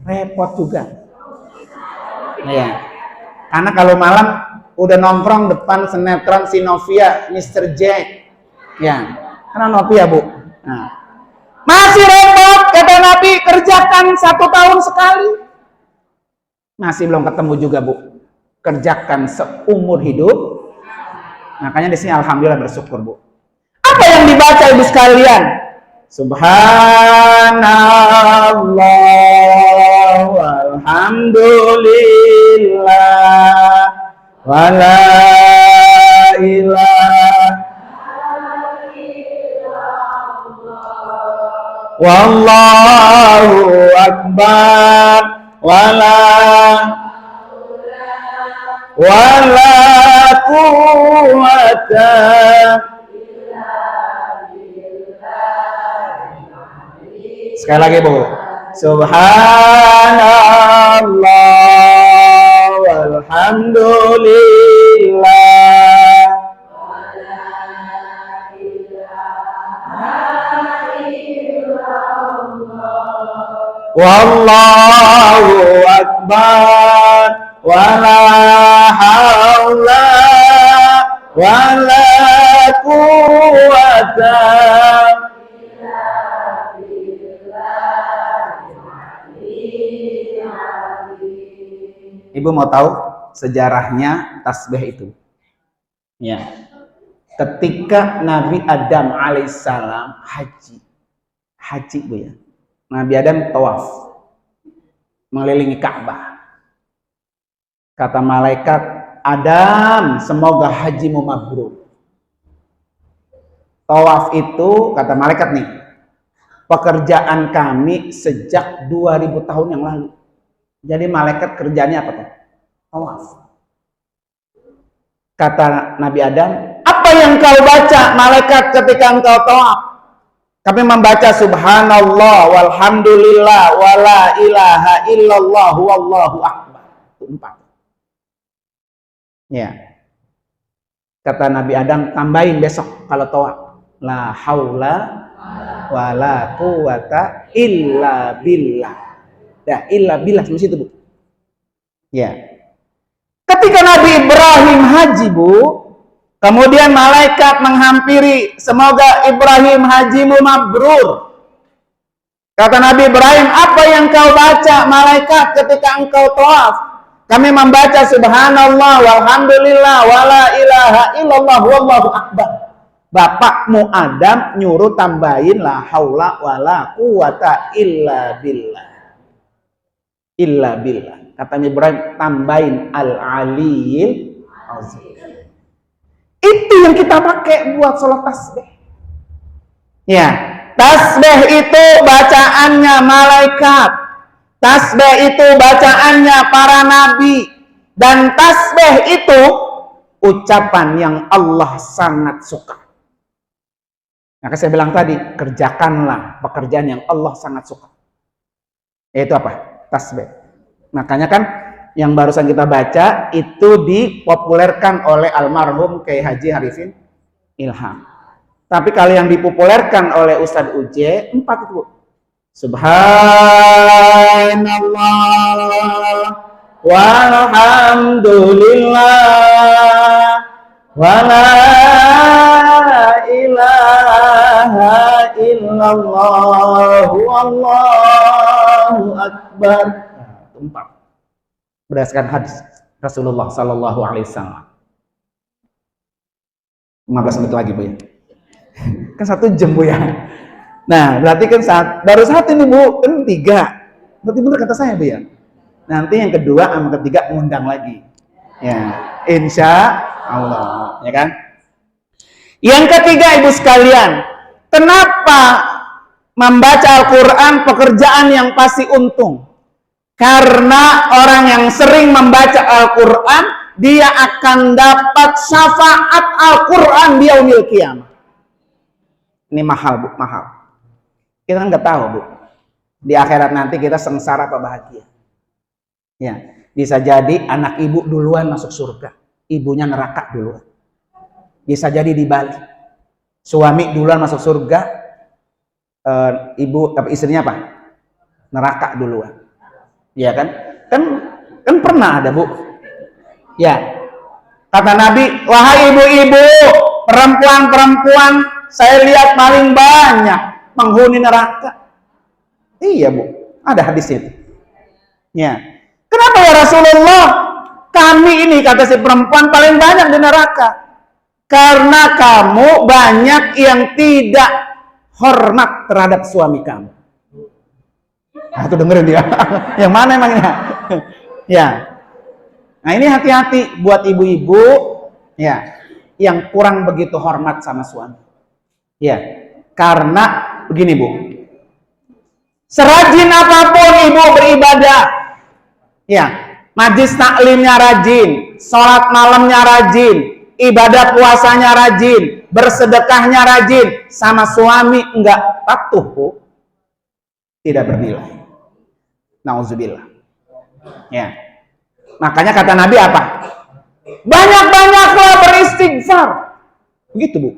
Repot juga. Ya. Karena kalau malam udah nongkrong depan sinetron Sinovia, Mr. Jack. Ya, karena Novia, Bu. Nah, masih repot, kata Nabi, kerjakan 1 tahun sekali. Masih belum ketemu juga, Bu. Kerjakan seumur hidup. Makanya di sini alhamdulillah bersyukur, Bu. Apa yang dibaca ibu sekalian? Subhanallah walhamdulillah wala ilaha wallahu akbar wala quwwata. Sekali lagi, Bu. Subhanallah walhamdulillah wallahu akbar wala haula wala quwwata. Ibu mau tahu sejarahnya tasbih itu? Ya. Ketika Nabi Adam alaihissalam haji, Bu ya. Nabi Adam tawaf mengelilingi Ka'bah. Kata malaikat, "Adam, semoga hajimu mabrur." Tawaf itu, kata malaikat nih, pekerjaan kami sejak 2000 tahun yang lalu. Jadi malaikat kerjanya apa tuh? Tawaf. Kata Nabi Adam, "Apa yang kau baca malaikat ketika engkau tawaf?" Kami membaca subhanallah walhamdulillah wala ilaha illallah wallahu akbar. Itu 4. Ya. Kata Nabi Adam, tambahin besok kalau tawaf. La haula wala quwata illa billah. Ya, illa billah di situ, Bu. Ya. Ketika Nabi Ibrahim haji, Bu, kemudian malaikat menghampiri, "Semoga Ibrahim hajimu mabrur." Kata Nabi Ibrahim, "Apa yang kau baca malaikat ketika engkau tawaf?" Kami membaca subhanallah walhamdulillah wala ilaha illallah wallahu akbar. Bapakmu Adam nyuruh tambahin la haula wala quwata illa billah. Illa billah. Kata Ibrahim, tambahin al-aliyil azim. Itu yang kita pakai buat sholat tasbih. Ya, tasbih itu bacaannya malaikat. Tasbih itu bacaannya para nabi. Dan tasbih itu ucapan yang Allah sangat suka. Maka saya bilang tadi, kerjakanlah pekerjaan yang Allah sangat suka. Yaitu apa? Tasbih. Makanya kan yang barusan kita baca itu dipopulerkan oleh almarhum Kiai Haji Arifin Ilham. Tapi kalau yang dipopulerkan oleh Ustadz Uje, 4 itu. Subhanallah walhamdulillah wala ilaha illallah wallahu akbar. 4. Berdasarkan hadis Rasulullah sallallahu alaihi wasallam. 15 menit lagi, Bu ya. Kan 1 jam, Bu ya. Nah, berarti kan baru 1 ini, Bu, kan 3. Berarti benar kata saya, Bu ya. Nanti yang kedua sama ketiga ngundang lagi. Ya, insya Allah, ya kan? Yang ketiga, Ibu sekalian, kenapa membaca Al-Quran pekerjaan yang pasti untung? Karena orang yang sering membaca Al-Quran, dia akan dapat syafaat Al-Quran di yaumil qiyamah. Ini mahal, Bu, mahal. Kita kan nggak tahu, Bu, di akhirat nanti kita sengsara apa bahagia. Ya, bisa jadi anak ibu duluan masuk surga, ibunya neraka duluan. Bisa jadi dibalik. Suami duluan masuk surga, istrinya apa? Neraka duluan. Ya kan? Kan pernah ada, Bu. Ya. Kata Nabi, wahai ibu-ibu, perempuan-perempuan saya lihat paling banyak penghuni neraka. Iya, Bu. Ada hadis itu. Ya. Kenapa ya Rasulullah? Kami ini, kata si perempuan, paling banyak di neraka. Karena kamu banyak yang tidak hormat terhadap suami kamu. Nah, itu dengerin dia. Yang mana emangnya? Ya. Nah, ini hati-hati buat ibu-ibu ya yang kurang begitu hormat sama suami. Ya. Karena begini, Bu. Serajin apapun ibu beribadah, ya, majlis taklimnya rajin, sholat malamnya rajin, ibadah puasanya rajin, bersedekahnya rajin, sama suami enggak patuh, Bu, tidak bernilai. Nauzubillah. Ya. Makanya kata Nabi apa? Banyak-banyaklah beristighfar. Begitu, Bu.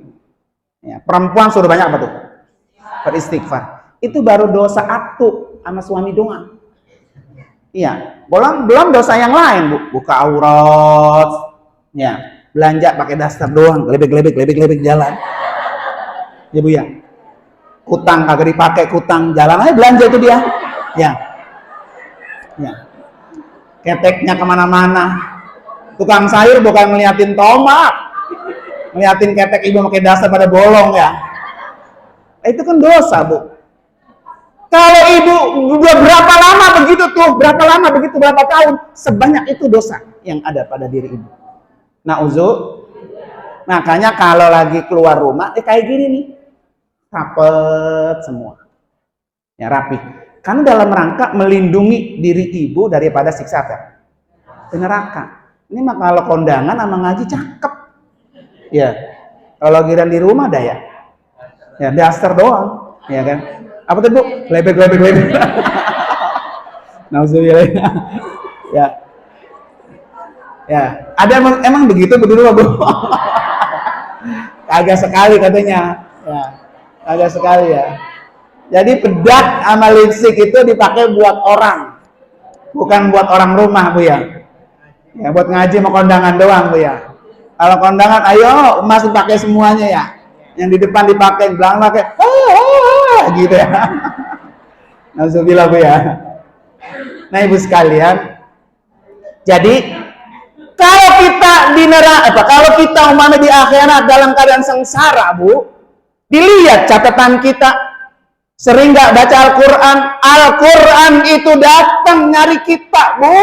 Ya, perempuan suruh banyak apa tuh? Beristighfar. Itu baru dosa atu sama suami doang. Iya, belum dosa yang lain, Bu. Buka aurat, ya, belanja pakai daster doang, gelebek jalan. Ya, Bu ya. Kutang kagak dipakai, kutang jalan aja belanja itu dia. Ya. Ya. Keteknya kemana-mana. Tukang sayur bukan ngeliatin tomat, ngeliatin ketek ibu pakai daster pada bolong ya. Itu kan dosa, Bu. Kalau ibu udah berapa lama begitu tuh, berapa tahun, sebanyak itu dosa yang ada pada diri ibu. Makanya kalau lagi keluar rumah, kayak gini nih, rapet semua, ya rapi. Karena dalam rangka melindungi diri ibu daripada siksa neraka. Ini mah kalau kondangan sama ngaji cakep, ya. Kalau giran di rumah dah ya daster doang, ya kan. Apa tuh, Bu? Lebek. Nauzubillah. Ya. Ya, ada emang begitu dulu, Bu. Kagak sekali katanya. Ya. Kagak sekali ya. Jadi bedak sama lipstik itu dipakai buat orang. Bukan buat orang rumah, Bu ya. Ya, buat ngaji mau kondangan doang, Bu ya. Kalau kondangan ayo masih pakai semuanya ya. Yang di depan dipakai, belakang pakai gitu ya. Nauzubillah, Bu ya. Nah, Ibu sekalian, jadi kalau kita di neraka, kalau kita umpama di akhirat dalam keadaan sengsara, Bu, dilihat catatan kita, sering nggak baca Al-Quran, Al-Quran itu datang nyari kita, Bu.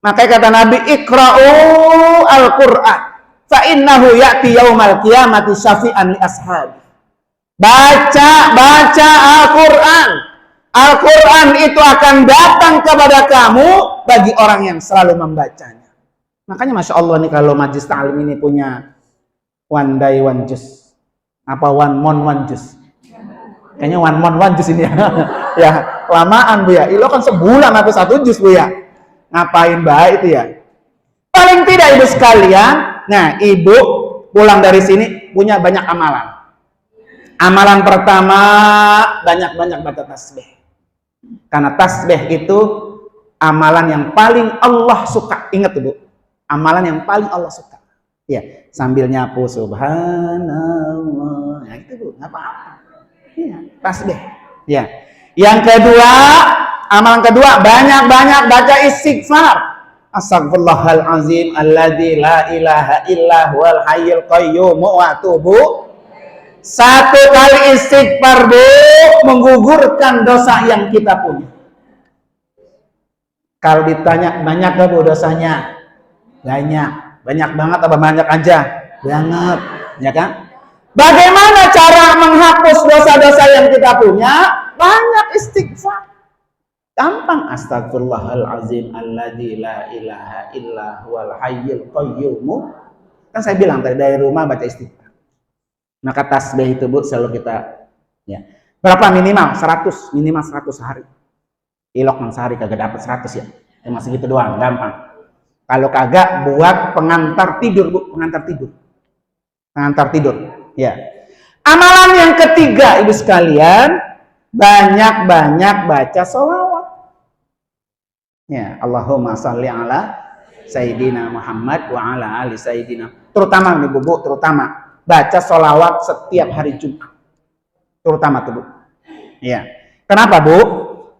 Makanya kata Nabi, Iqra'u Al-Quran fa innahu ya'ti yaumal qiyamati syafi'an li ashabi. Baca Al-Quran. Al-Quran itu akan datang kepada kamu bagi orang yang selalu membacanya. Makanya Masya Allah nih kalau Majlis Ta'lim ini punya one day one juz. Apa one month one juz? Kayaknya one month one juz ini ya. Ya, kelamaan Bu ya. Ilo kan sebulan atau 1 juz Bu ya. Ngapain baik itu ya? Paling tidak Ibu sekalian, nah Ibu pulang dari sini punya banyak amalan. Amalan pertama, banyak-banyak baca tasbih. Karena tasbih itu amalan yang paling Allah suka. Ingat Bu, amalan yang paling Allah suka. Ya, sambil nyapu subhanallah. Ya itu Bu, nggak apa-apa. Iya, tasbih. Ya. Yang kedua, amalan kedua, banyak-banyak baca istighfar. Astaghfirullahalazim alladzi la ilaha illa huwal hayyul qayyum wa atubu. 1 kali istighfar Bu menggugurkan dosa yang kita punya. Kalau ditanya banyak gak Bu dosanya? Banyak banget apa banyak aja? Banget, ya kan? Bagaimana cara menghapus dosa-dosa yang kita punya? Banyak istighfar. Gampang. Astagfirullahalazim alladzi la ilaha illa huwal hayyul qayyum. Kan saya bilang tadi dari rumah baca istighfar. Maka tasbih itu Bu selalu kita ya. Berapa minimal? 100, minimal 100 sehari. Ilok mang sehari kagak dapat 100 ya. Cuma segitu doang, gampang. Kalau kagak buat pengantar tidur Bu, pengantar tidur. Pengantar tidur, ya. Amalan yang ketiga Ibu sekalian, banyak-banyak baca sholawat. Ya, Allahumma sholli ala Sayyidina Muhammad wa ala ali Sayyidina. Terutama nih Bu, terutama baca sholawat setiap hari Jumat. Terutama tuh Bu. Ya. Kenapa Bu?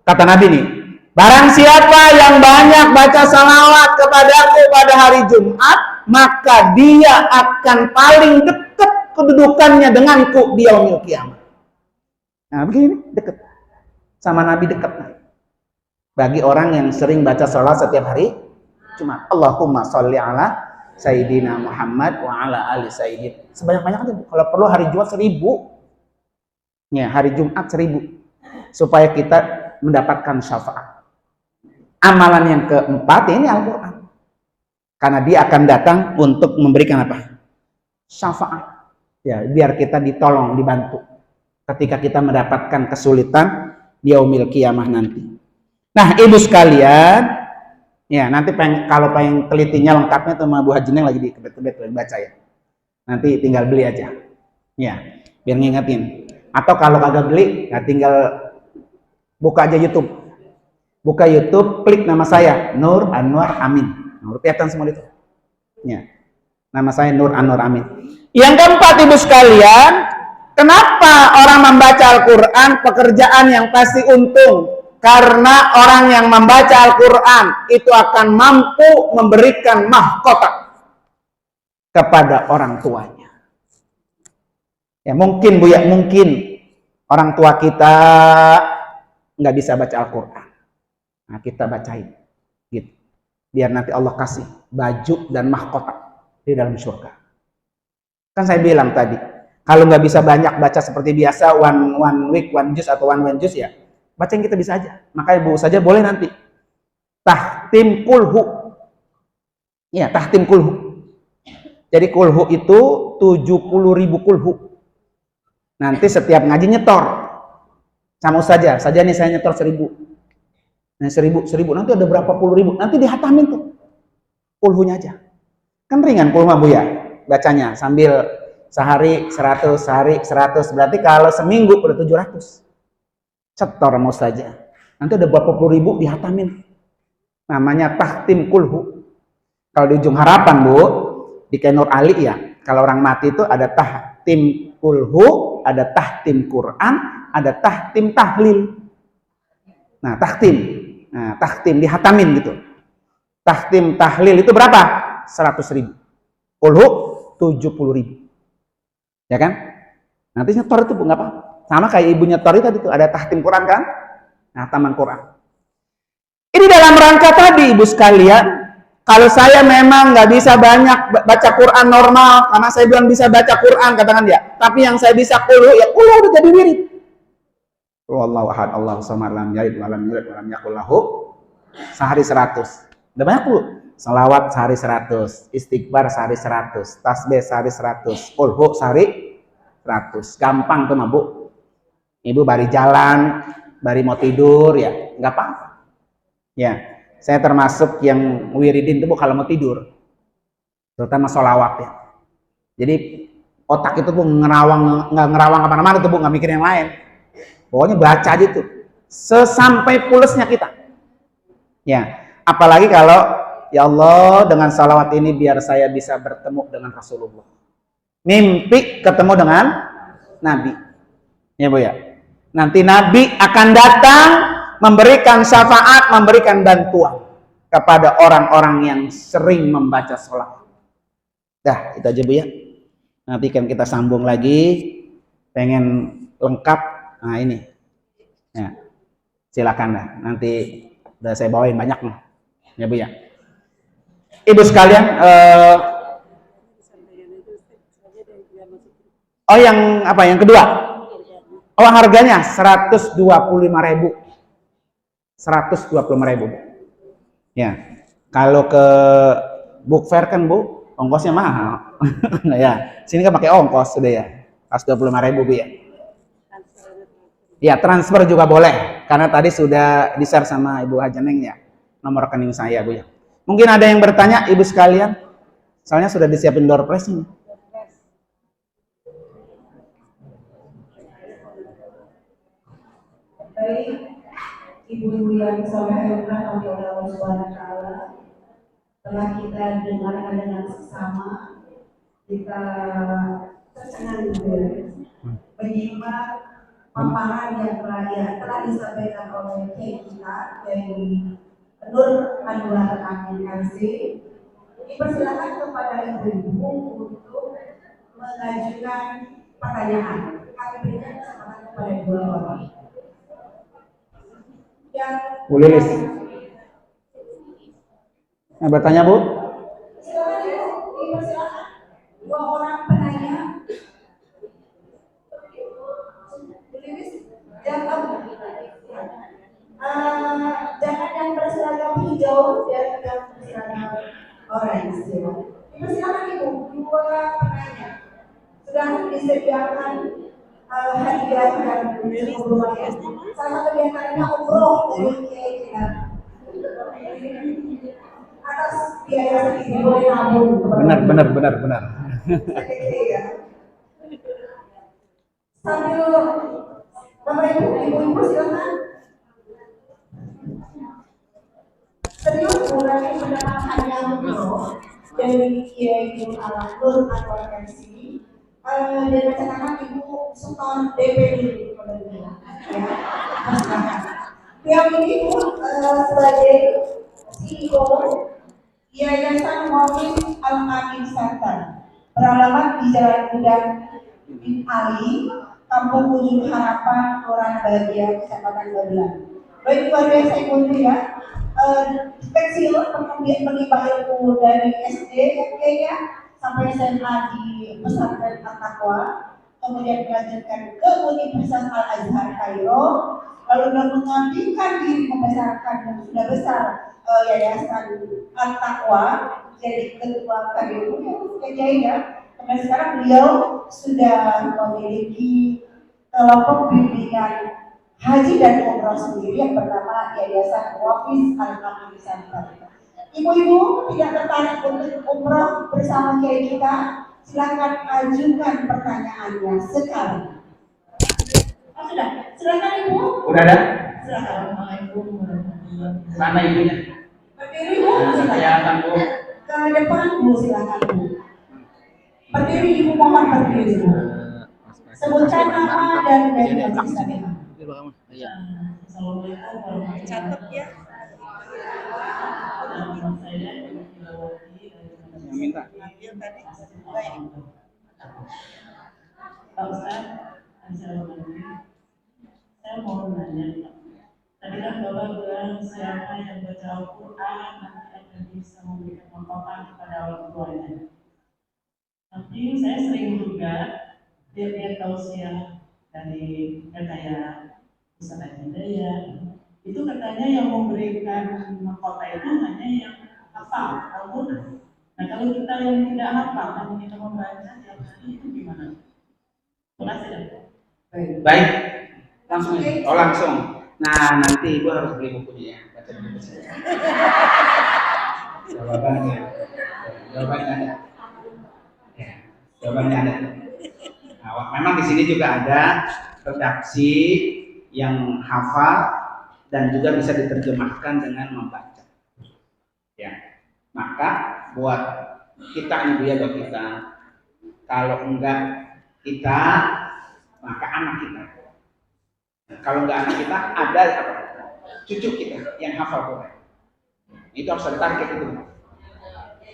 Kata Nabi nih, barang siapa yang banyak baca sholawat kepadaku pada hari Jumat, maka dia akan paling dekat kedudukannya denganku di yaumil qiyamah. Nah begini, dekat. Sama Nabi dekat. Bagi orang yang sering baca sholawat setiap hari Jumat. Allahumma sholli ala Sayyidina Muhammad wa ala ali Sayyidina. Sebanyak-banyaknya. Kalau perlu hari Jumat 1000. Ya, hari Jumat 1000. Supaya kita mendapatkan syafaat. Amalan yang keempat ini Al-Quran. Karena dia akan datang untuk memberikan apa? Syafaat. Ya, biar kita ditolong, dibantu. Ketika kita mendapatkan kesulitan di yaumil qiyamah nanti. Nah, Ibu sekalian, ya nanti kalau pengen telitinya lengkapnya sama Bu Haji Neng lagi di kebet-kebet baca ya. Nanti tinggal beli aja. Ya, biar ngingetin. Atau kalau kagak beli, ya tinggal buka aja YouTube. Buka YouTube, klik nama saya Nur Anwar Amin. Nah, kelihatan semua itu. Ya. Nama saya Nur Anwar Amin. Yang keempat Ibu sekalian, kenapa orang membaca Al-Qur'an pekerjaan yang pasti untung? Karena orang yang membaca Al-Quran itu akan mampu memberikan mahkota kepada orang tuanya. Ya mungkin Bu ya, mungkin orang tua kita nggak bisa baca Al-Quran. Nah kita bacain, gitu. Biar nanti Allah kasih baju dan mahkota di dalam surga. Kan saya bilang tadi, kalau nggak bisa banyak baca seperti biasa one week one juz atau one juz ya. Baca yang kita bisa aja. Makanya Bu saja boleh nanti. Tahtim kulhu. Ya, tahtim kulhu. Jadi kulhu itu 70.000 kulhu. Nanti setiap ngaji nyetor. Sama saja. Saja nih saya nyetor 1000. Nah 1000. Nanti ada berapa puluh ribu. Nanti dihatamin tuh. Kulhunya aja. Kan ringan kulhu Bu ya. Bacanya. Sambil sehari 100, sehari 100. Berarti kalau seminggu udah 700. Setor mau saja. Nanti ada berapa puluh ribu dihatamin. Namanya tahtim kulhu. Kalau di ujung harapan Bu, di Nur Ali ya. Kalau orang mati itu ada tahtim kulhu, ada tahtim Quran, ada tahtim tahlil. Nah tahtim dihatamin gitu. Tahtim tahlil itu berapa? 100.000. Kulhu 70.000. Ya kan? Nanti nyetor itu Bu nggak apa-apa. Sama kayak ibu nyetor tadi tuh ada tahtim Quran kan? Nah, taman Quran. Ini dalam rangka tadi Ibu sekalian, Kalau saya memang nggak bisa banyak baca Quran normal, karena saya belum bisa baca Quran, katakan dia. Tapi yang saya bisa qul ya qul udah jadi wirid. Wallahu ahad, Allahu samad, lam yalid walam yulad walam yakul lahu, sehari 100. Udah banyak Bu. Salawat sehari 100, istighfar sehari 100, tasbih sehari 100, qul hu sehari 100. Gampang tuh mah Bu. Ibu bari jalan, bari mau tidur ya, nggak apa-apa. Ya, saya termasuk yang wiridin tuh Bu kalau mau tidur, terutama sholawat ya. Jadi otak itu Bu nggak ngerawang kemana-mana tuh Bu, nggak mikir yang lain. Pokoknya baca aja tuh, sesampai pulesnya kita. Ya, apalagi kalau ya Allah dengan sholawat ini biar saya bisa bertemu dengan Rasulullah. Mimpi ketemu dengan Nabi. Ya Bu ya. Nanti Nabi akan datang memberikan syafaat, memberikan bantuan kepada orang-orang yang sering membaca sholawat. Dah, itu aja Bu ya. Nanti kan kita sambung lagi. Pengen lengkap, nah ini. Ya, silakan dah. Nanti udah saya bawain banyak nih. Ya Bu ya. Ibu sekalian, oh yang apa? Yang kedua? Oh harganya 125.000. 125.000. Ya, kalau ke book fair kan Bu, ongkosnya mahal. Nah ya, sini kan pakai ongkos sudah ya. 125.000 Bu ya. Ya, transfer juga boleh, karena tadi sudah di-share sama Ibu Hajaneng ya, nomor rekening saya Bu ya. Mungkin ada yang bertanya Ibu sekalian, soalnya sudah disiapin door prize ini. Baik, ibu-ibu yang disampaikan oleh Allah SWT, telah kita dengarkan dengan sesama, kita tercengang menyimak paparan yang telah disampaikan oleh kita dari Nur Anwar Amin LC. Dipersilakan kepada ibu-ibu untuk mengajukan pertanyaan. Kami berikan kesempatan kepada dua orang. Bu Lilis. Nah, bertanya Bu? Silakan, dua orang penanya. Bu Lilis, jangan yang berseragam hijau dan yang berseragam orange. Silakan Ibu, dua penanya. Sudah disediakan hadiah dan lumayan. Salah satu di antaranya umroh dari Kiai kita. Atas biaya sedikit boleh nabung. Benar. Ya. Sambil Bapak Ibu silakan. Serius mengenai pendapatan yang umroh dari Kiai Nur Anwar MC. Dan rencanakan Ibu setor DP dulu ya. Yang ini sebagai CEO Yayasan Muhammad Al-Amin Center beralamat di Jalan Udang bin Ali, Kampung Ujung Harapan, Kelurahan Bahagia, Kecamatan Babelan. Baik luar biasa Ibu ya. Kecil kemudian menimba ilmu dari SD ya sampai SMA di pesantren At-Taqwa, kemudian melanjutkan ke Universitas Al-Azhar Kairo, lalu mengabdikan diri membesarkan dan sudah besar Yayasan At-Taqwa, jadi ketua KDU ya. Kemudian sekarang beliau sudah memiliki kelompok bimbingan haji dan umroh sendiri yang bernama Yayasan Wafis Al-Amin Center. Ibu-ibu tidak tertarik untuk umroh bersama kiai kita, silakan ajukan pertanyaannya sekarang. Oh, sudah, silakan Ibu. Udah ada? Silakan. Assalamualaikum warahmatullahi wabarakatuh. Mana ibunya? Berdiri Bu, silakan Bu. Ke depan Bu, silakan Bu. Berdiri Ibu, mohon berdiri Bu. Sebutkan nama dan dari majelis tadi. Assalamualaikum warahmatullahi wabarakatuh. Ya. Yang minta. Pak Ustaz, assalamualaikum. Saya mau nanya, tadi kan Bapak bilang siapa yang baca Al-Quran nanti akan dan bisa memberikan manfaat kepada orang tuanya. Tapi saya sering juga lihat tausiah dari kayak Ustaz Hidayat, itu katanya yang memberikan mahkota itu hanya yang hafal Al-Quran. Nah kalau kita yang tidak hafal, hanya kita membaca tiap hari itu gimana? Terima kasih. Baik, langsung ya. Oh langsung. Nah nanti ibu harus beli bukunya ya, baca buku saya. Jawabannya ada. Ya, jawabannya ada. Nah, memang di sini juga ada redaksi yang hafal dan juga bisa diterjemahkan dengan membaca. Ya, maka buat kita ibu ya, buat kita, kalau enggak kita, maka anak kita. Kalau enggak anak kita, ada apa? Cucu kita yang hafal Quran. Itu harus ada target itu.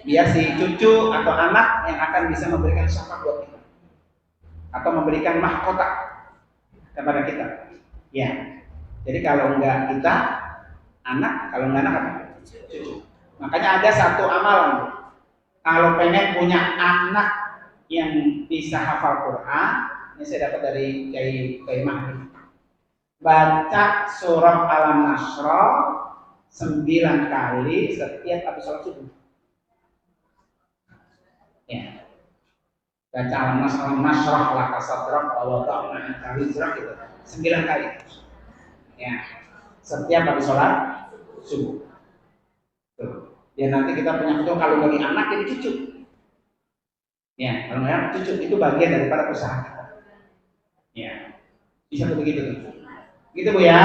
Biar si cucu atau anak yang akan bisa memberikan syafaat buat kita, atau memberikan mahkota kepada kita. Ya. Jadi kalau enggak kita, anak, kalau enggak anak apa? Cucu. Makanya ada satu amalan. Kalau pengen punya anak yang bisa hafal Quran, ini saya dapat dari Kiai Mahdi. Baca surah Al-Nasrah 9 kali setiap habis sholat subuh. Ya. Baca Al-Nasrah laka sadrak wa wada'na anka wizrak itu 9 kali. Ya. Setiap habis sholat subuh. Tuh. Ya nanti kita punya itu kalau bagi anak jadi cucu. Ya, kalau nggak cucu itu bagian daripada usaha kita. Ya, bisa begitu. Gitu Bu ya.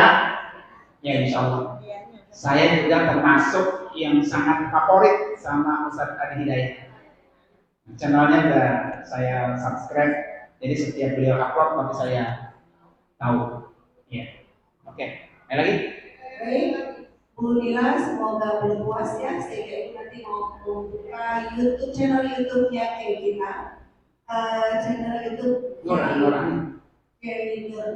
Ya insya Allah. Saya juga termasuk yang sangat favorit sama Ustaz Adi Hidayat. Channelnya udah saya subscribe. Jadi setiap beliau upload nanti saya tahu. Ya, oke. Ada lagi? Baik, Bu Nila, semoga berpuas ya, sehingga itu nanti mau membuka YouTube, channel YouTube-nya kayak kita, channel YouTube Kiai Nur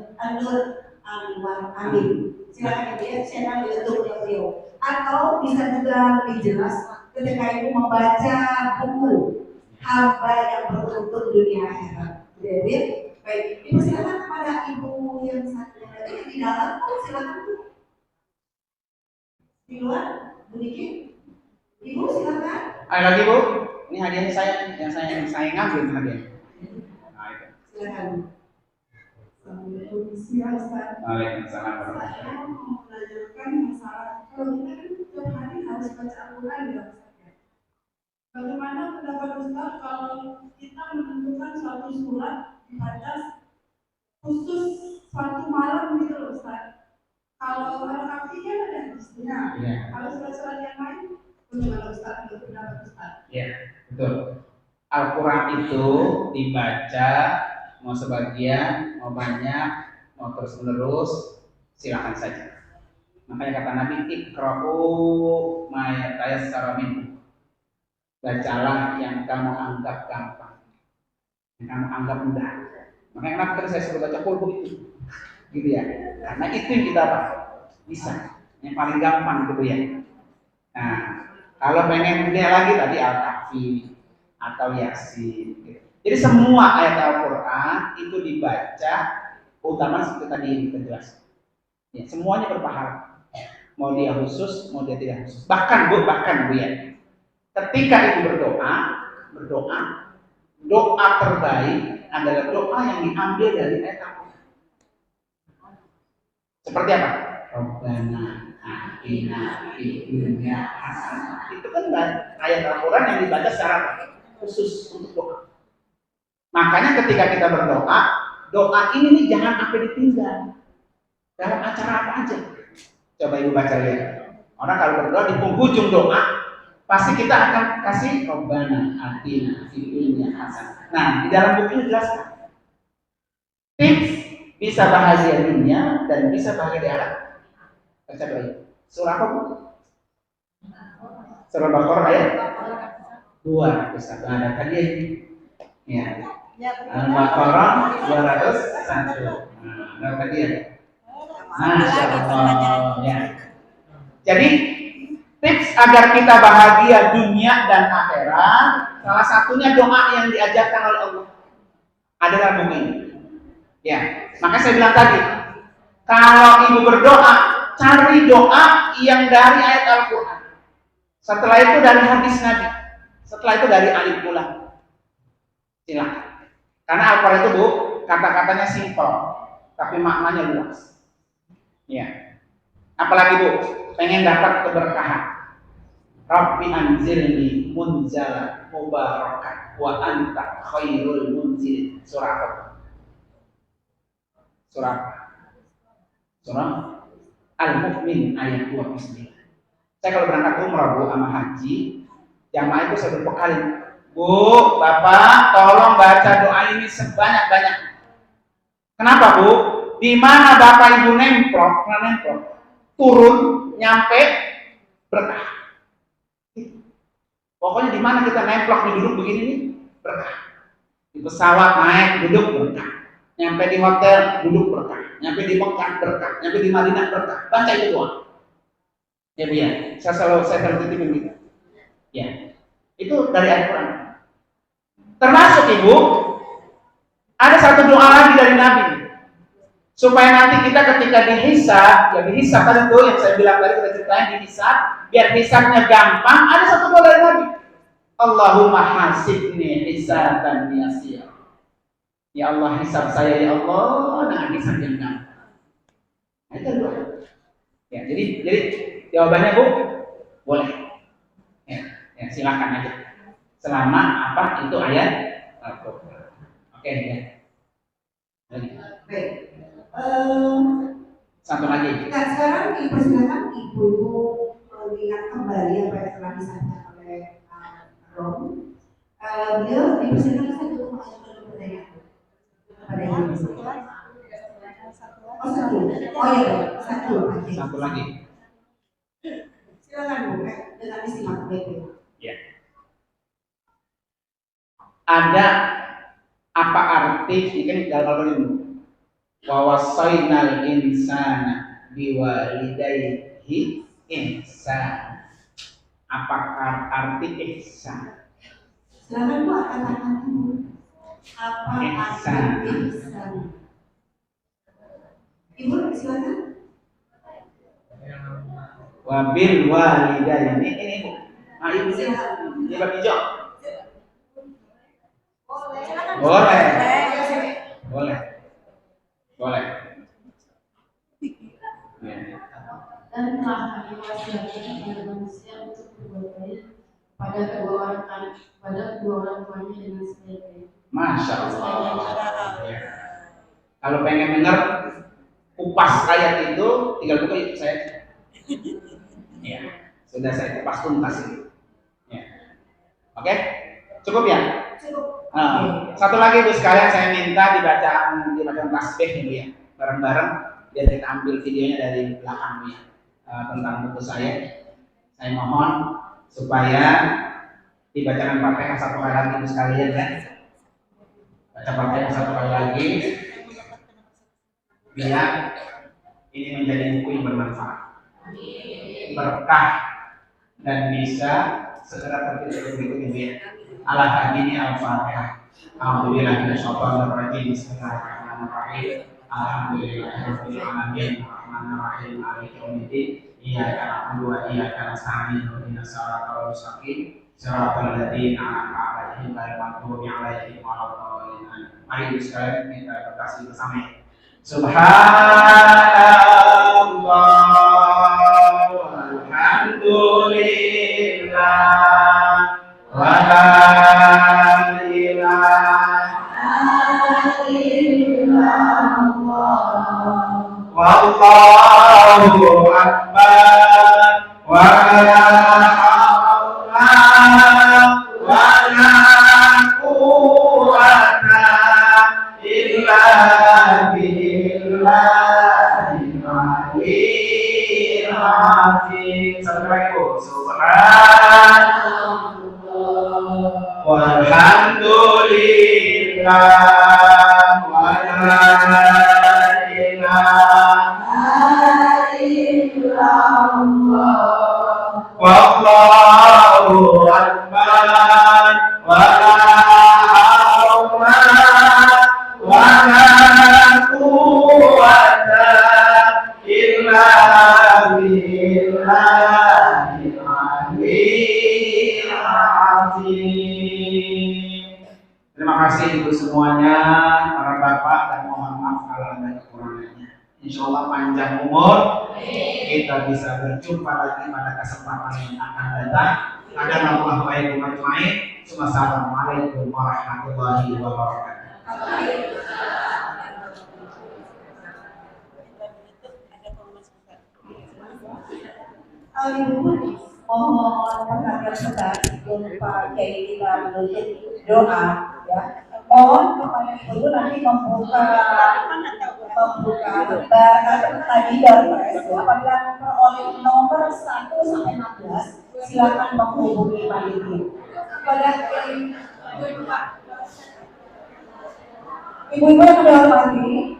Anwar Amin. Silakan ya, channel YouTube-nya beliau. Atau bisa juga lebih jelas ketika ibu membaca buku Hamba yang Beruntung Dunia Akhirat. Jadi, baik, ibu silakan kepada ibu yang satu yang di dalam, silakan Bu. Di luar, Bu Niki. Ibu silakan. Ayo lagi Bu, ini hadiahnya saya, yang saya ngambil hadiahnya. Nah, itu. Silakan. Siang Ustaz. Waalaikumsalam. Saya mau belajarkan masalah kalau kita kan setiap hari harus baca Al-Quran ya Ustaz. Bagaimana pendapat Ustaz kalau kita menentukan suatu surat dibaca khusus suatu malam gitu loh Ustaz? Kalau Al-Kahfi kan ada hadisnya. Kalau surat-surat yang lain, bagaimana Ustaz untuk pendapat Ustaz? Ya, betul. Al-Quran itu dibaca mau sebagian, mau banyak, mau terus menerus, silakan saja. Makanya kata Nabi, iqra'u ma yatayassara minhu. Bacalah yang kamu anggap gampang, yang kamu anggap mudah. Makanya kenapa tadi saya suruh baca Qul itu, gitu ya? Karena itu yang kita bisa, yang paling gampang gitu ya. Nah, kalau pengen mudah lagi tadi Al-Kahfi atau Yasin. Gitu. Jadi semua ayat Al-Quran itu dibaca, utama seperti tadi yang kita jelaskan. Ya, semuanya berpahala. Mau dia khusus, mau dia tidak khusus. Bahkan Bu ya. Ketika itu berdoa, doa terbaik adalah doa yang diambil dari ayat Al-Quran. Seperti apa? Rabbana atina fid dunya hasanah. Itu kan ayat Al-Quran yang dibaca secara khusus untuk doa. Makanya ketika kita berdoa, doa ini nih jangan sampai ditinggal dalam acara apa aja. Coba ibu baca lihat. Orang kalau berdoa di penghujung doa, pasti kita akan kasih Rabbana atina fid dunya hasanah. Nah, di dalam buku ini jelaskan tips bisa bahagia dunia dan bisa bahagia di akhirat. Baca doa. Surah apa Bu? Surah Baqarah ayat 201. Ada tadi ya. Al-Baqarah 201. Nah, tadi ya. Masya Allah. Ya. Jadi tips agar kita bahagia dunia dan akhirat, salah satunya doa yang diajarkan oleh Allah ada dalam buku ini. Ya, maka saya bilang tadi, kalau ibu berdoa, cari doa yang dari ayat Al-Quran. Setelah itu dari hadis Nabi. Setelah itu dari alif lam. Silakan. Karena Al-Quran itu Bu, kata-katanya simpel, tapi maknanya luas. Ya. Apalagi Bu, pengen dapat keberkahan. Rabbi anzilni munzala mubarakan wa anta khairul munzilin. Surah apa? Surah Al-Mu'min ayat 29. Saya kalau berangkat umrah Bu sama haji, jamaah itu saya berbekalin. Bu, Bapak, tolong baca doa ini sebanyak-banyaknya. Kenapa Bu? Di mana Bapak Ibu nemplok, turun, nyampe, berkah. Pokoknya di mana kita nemplok di duduk begini nih, berkah. Di pesawat naik, duduk berkah. Nyampe di hotel, duduk berkah. Nyampe di Mekah berkah. Nyampe di Madinah berkah. Baca itu doa. Ya Bu ya, saya selalu titipin gitu. Ya, itu dari Al-Quran. Termasuk Ibu, ada satu doa lagi dari Nabi. Supaya nanti kita ketika dihisab, ya dihisab tadi itu yang saya bilang tadi, kita ceritain dihisab, biar hisabnya gampang. Ada satu doa dari Nabi. Allahumma hasibni hisaban yasir. Ya Allah, hisab saya ya Allah dengan hisab yang gampang. Nah, itu doa. Ya, jadi jawabannya Bu, boleh. Ya, silakan aja. Selama apa itu ayat Al-Quran. Oke ya. Baik. Satu lagi. Nah, sekarang dipersilakan Ibu mengingat kembali apa yang telah disampaikan oleh Rom. Beliau dipersilakan satu pertanyaan kepada Ibu. Oh satu. Oh iya, satu. Satu lagi. Silakan Bu, dengan disimak baik-baik. Ya. Ada apa arti ini kan dalam Al-Quran ini? Wa wasainal insana biwalidayhi ihsan. Apakah arti ihsan? Silakan Bu, katakan Bu. Apa Ihsan. arti ihsan? Ibu silakan. Wabil walidayni ini Bu. Ayo ini Pak Hijau. Boleh. Ya. Dan telah kami wasiatkan kepada manusia untuk berbuat baik pada kedua orang tuanya dengan sebaik-baik. Masya Allah. Ya. Kalau pengen dengar kupas ayat itu, tinggal buka YouTube saya. Ya, sudah saya kupas tuntas itu. Ya. Oke, cukup ya? Cukup. Satu lagi Bu sekalian saya minta dibacaan tasbih ini ya, bareng-bareng biar kita ambil videonya dari belakang ya, tentang buku saya. Saya mohon supaya dibacakan Fatihah satu kali lagi Bu sekalian ya. Baca Fatihah satu kali lagi biar ini menjadi buku yang bermanfaat, berkah dan bisa segera terpilih berikutnya ya. Al-Fatihah Al-Fatihah. Alhamdulillah minasyaitonir rajim. Bismillahirrahmanirrahim. Alhamdulillahirabbil alamin. Arrahmanirrahim. Maliki yaumiddin. Iyyaka na'budu wa iyyaka nasta'in. Ihdinas siratal mustaqim. Siratal ladzina an'amta 'alaihim ghairil maghdubi 'alaihim waladdallin. Mari sekalian kita bertasbih bersama. Subhanallah walhamdulillah wa la ilaha illallah wallahu akbar wa la hawla wa la quwwata illa billahil aliyyil azim. Satu lagi Bu. Subhanallah walhamdulillah wa la ilaha illallah Wallahu akbar. Wala haula wala quwwata illa billahil aliyyil azim. Terima kasih ibu semuanya, para bapak, dan mohon maaf kalau ada kekurangannya. Insya Allah panjang umur, kita bisa berjumpa lagi pada kesempatan yang akan datang. Assalamualaikum warahmatullahi wabarakatuh. Assalamualaikum warahmatullahi wabarakatuh. Mohon perhatian sebentar sebelum Pak Kiai kita menuntut doa, ya. Mohon kepada ibu nanti membuka tadi dari PSU apabila memperoleh nomor 1 sampai 16 silakan menghubungi panitia. Kepada ibu-ibu yang dihormati,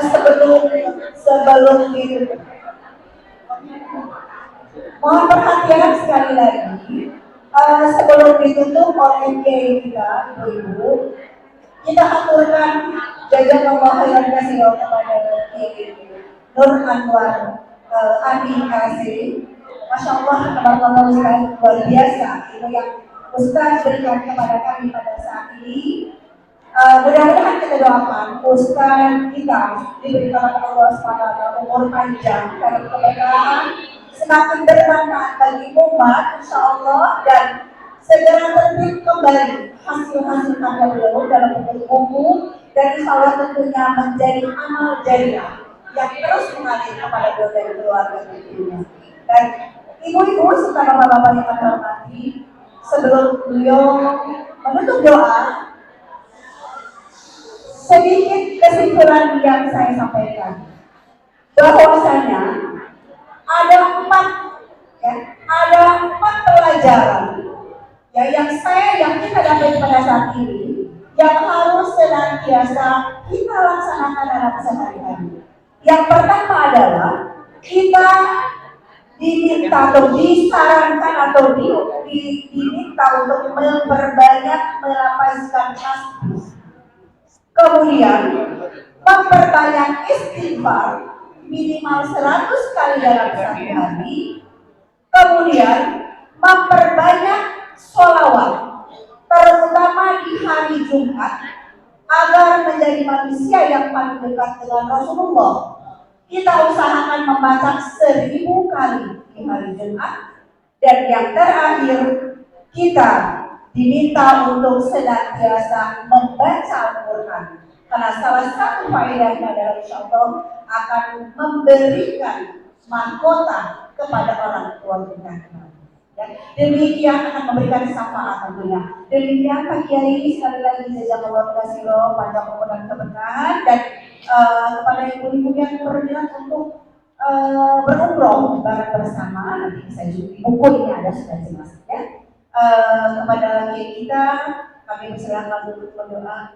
sebelum itu mohon perhatian sekali lagi, sebelum ditutup oleh kiai kita, ibu-ibu, kita aturkan jaga pembahasan kasih kepada Kiai Nur Anwar Adi Kasih. Masya Allah, teman-teman sekalian, luar biasa itu yang Ustaz berikan kepada kami pada saat ini. Mudah-mudahan kita doakan Ustaz kita diberikan oleh Allah SWT umur panjang dan keberkahan, semakin bermanfaat bagi umat, insya Allah, dan segera terbit kembali hasil-hasil karya beliau dalam bentuk buku, dan insya Allah tentunya menjadi amal jariah yang terus mengalir kepada beliau dan keluarga tentunya. Dan ibu-ibu serta bapak-bapak yang kami hormati, sebelum beliau menutup doa, sedikit kesimpulan yang saya sampaikan bahwasanya ada empat pelajaran ya yang kita dapat pada saat ini yang harus senantiasa kita laksanakan dalam sehari-hari. Yang pertama adalah kita diminta atau disarankan atau diminta untuk memperbanyak melapaskan tasbih. Kemudian memperbanyak istighfar minimal 100 kali dalam satu hari. Kemudian memperbanyak sholawat, terutama di hari Jumat, agar menjadi manusia yang paling dekat dengan Rasulullah. Kita usahakan membaca 1000 kali di hari Jumat. Dan yang terakhir, kita diminta untuk senantiasa membaca Al-Quran, karena salah satu faedahnya adalah insya Allah akan memberikan mahkota kepada orang tua kita. Demikian akan memberikan syafaat tentunya. Demikian Pak Kiai, sekali lagi jazakallahu khairan, panjang umur dan keberkahan, dan kepada ibu-ibu yang berniat untuk berumroh bareng bersama, nanti bisa juga buku ini ada sudah jelas ya. Kepada Kiai kita, kami persilakan untuk berdoa.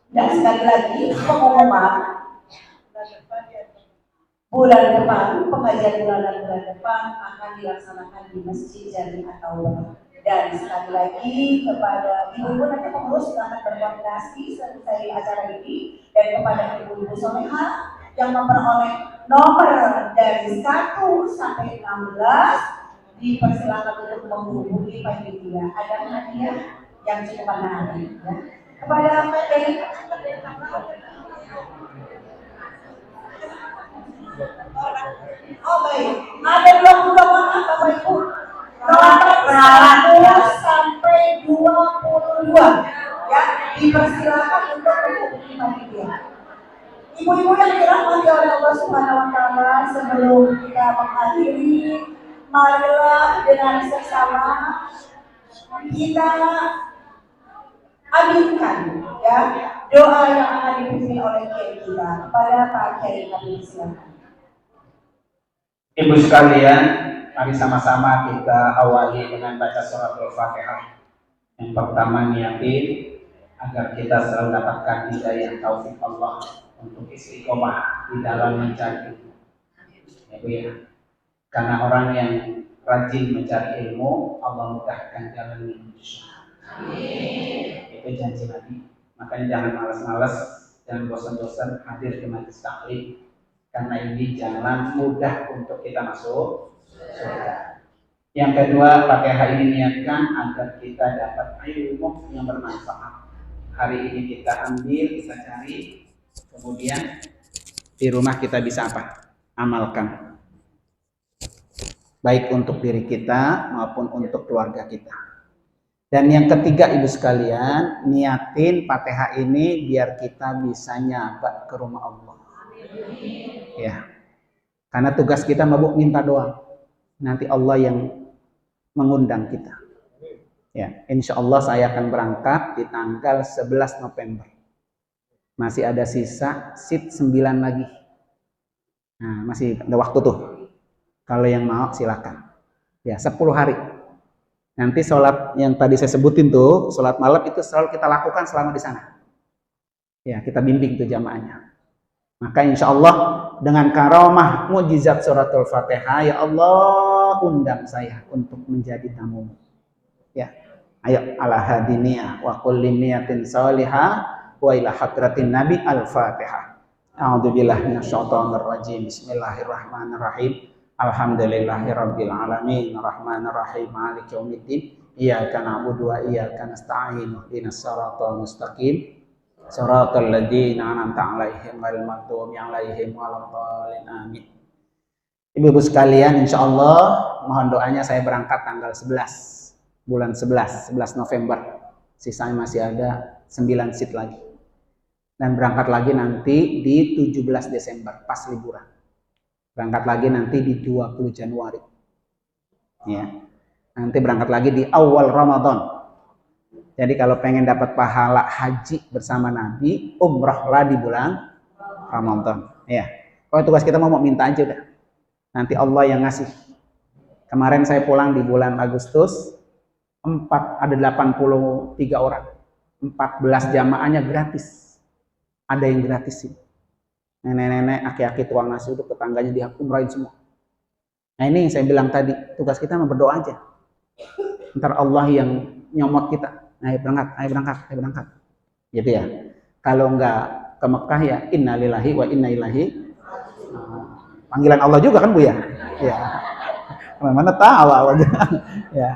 Dan sekali lagi pengumuman bulan depan, pengajian bulan depan akan dilaksanakan di Masjid Jami atau. Dan sekali lagi kepada ibu-ibu nanti pengurus akan berkoordinasi selesai acara ini, dan kepada ibu-ibu soleha yang memperoleh nomor dari 1 sampai 16 dipersilakan untuk menghubungi panitia. Ada hadiah yang cukup menarik ya. Kepada baik, ada 20 orang Bapak Ibu, nomor 1 sampai 22 ya, dipersilakan untuk menghubungi panitia. Ibu-ibu yang dirahmati oleh Allah Subhanahu wa Ta'ala, sebelum kita mengakhiri, marilah dengan sesama kita aminkan ya doa yang akan dipimpin oleh Kiai kita kepada Pak Kiai kami silakan. Ibu sekalian, mari sama-sama kita awali dengan baca surat Al-Fatihah. Yang pertama niatin agar kita selalu dapatkan hidayah taufik Allah untuk istiqomah di dalam mencari. Ya Bu ya. Karena orang yang rajin mencari ilmu, Allah mudahkan jalan menuju surga. Itu janji Nabi. Makanya jangan malas-malas, jangan bosan-bosan hadir ke majelis taklim, karena ini jalan mudah untuk kita masuk surga. Yang kedua, Fatihah ini niatkan agar kita dapat ilmu yang bermanfaat. Hari ini kita ambil, kita cari, kemudian di rumah kita bisa apa? Amalkan. Baik untuk diri kita maupun untuk keluarga kita. Dan yang ketiga, ibu sekalian, niatin Fatihah ini biar kita bisa nyaba ke rumah Allah. Ya. Karena tugas kita mabuk minta doa. Nanti Allah yang mengundang kita. Ya, insya Allah saya akan berangkat di tanggal 11 November. Masih ada sisa seat 9 lagi. Nah, masih ada waktu tuh. Kalau yang mau silakan. Ya, 10 hari. Nanti sholat yang tadi saya sebutin tuh, sholat malam itu selalu kita lakukan selama di sana. Ya, kita bimbing tuh jamaahnya. Maka insya Allah dengan karamah mujizat suratul Fatihah, ya Allah undang saya untuk menjadi tamu. Ya, ayo ala hadiniyah wa kulli niyatin salihah wa ila hadratin nabi al-Fatihah. A'udzubillahi minasyaitonir rajim. Bismillahirrahmanirrahim. Alhamdulillahirabbil alamin, arrahmanir rahim, maliki yaumiddin. Iyyaka na'budu wa iyyaka nasta'in. Ihdinas siratal mustaqim. Siratal ladzina an'amta 'alaihim ghairil maghdubi 'alaihim waladdallin. Amin. Ibu-ibu sekalian, insyaallah mohon doanya saya berangkat tanggal 11 bulan 11 November. Sisanya masih ada 9 seat lagi. Dan berangkat lagi nanti di 17 Desember pas liburan. Berangkat lagi nanti di 20 Januari. Ya. Nanti berangkat lagi di awal Ramadan. Jadi kalau pengen dapat pahala haji bersama Nabi, umrahlah di bulan Ramadan. Ya. Kalau tugas kita mau minta aja udah. Nanti Allah yang ngasih. Kemarin saya pulang di bulan Agustus, ada 83 orang. 14 jamaahnya gratis. Ada yang gratis sih. Nenek-nenek, aki-aki tuang nasi untuk tetangganya diumrahin semua. Nah ini yang saya bilang tadi, tugas kita berdoa aja. Ntar Allah yang nyomot kita. Ayo berangkat. Gitu ya. Kalau enggak ke Mekah ya innalillahi wa inna ilaihi. Panggilan Allah juga kan Bu ya? Ya. Mana tahu aja. Ya.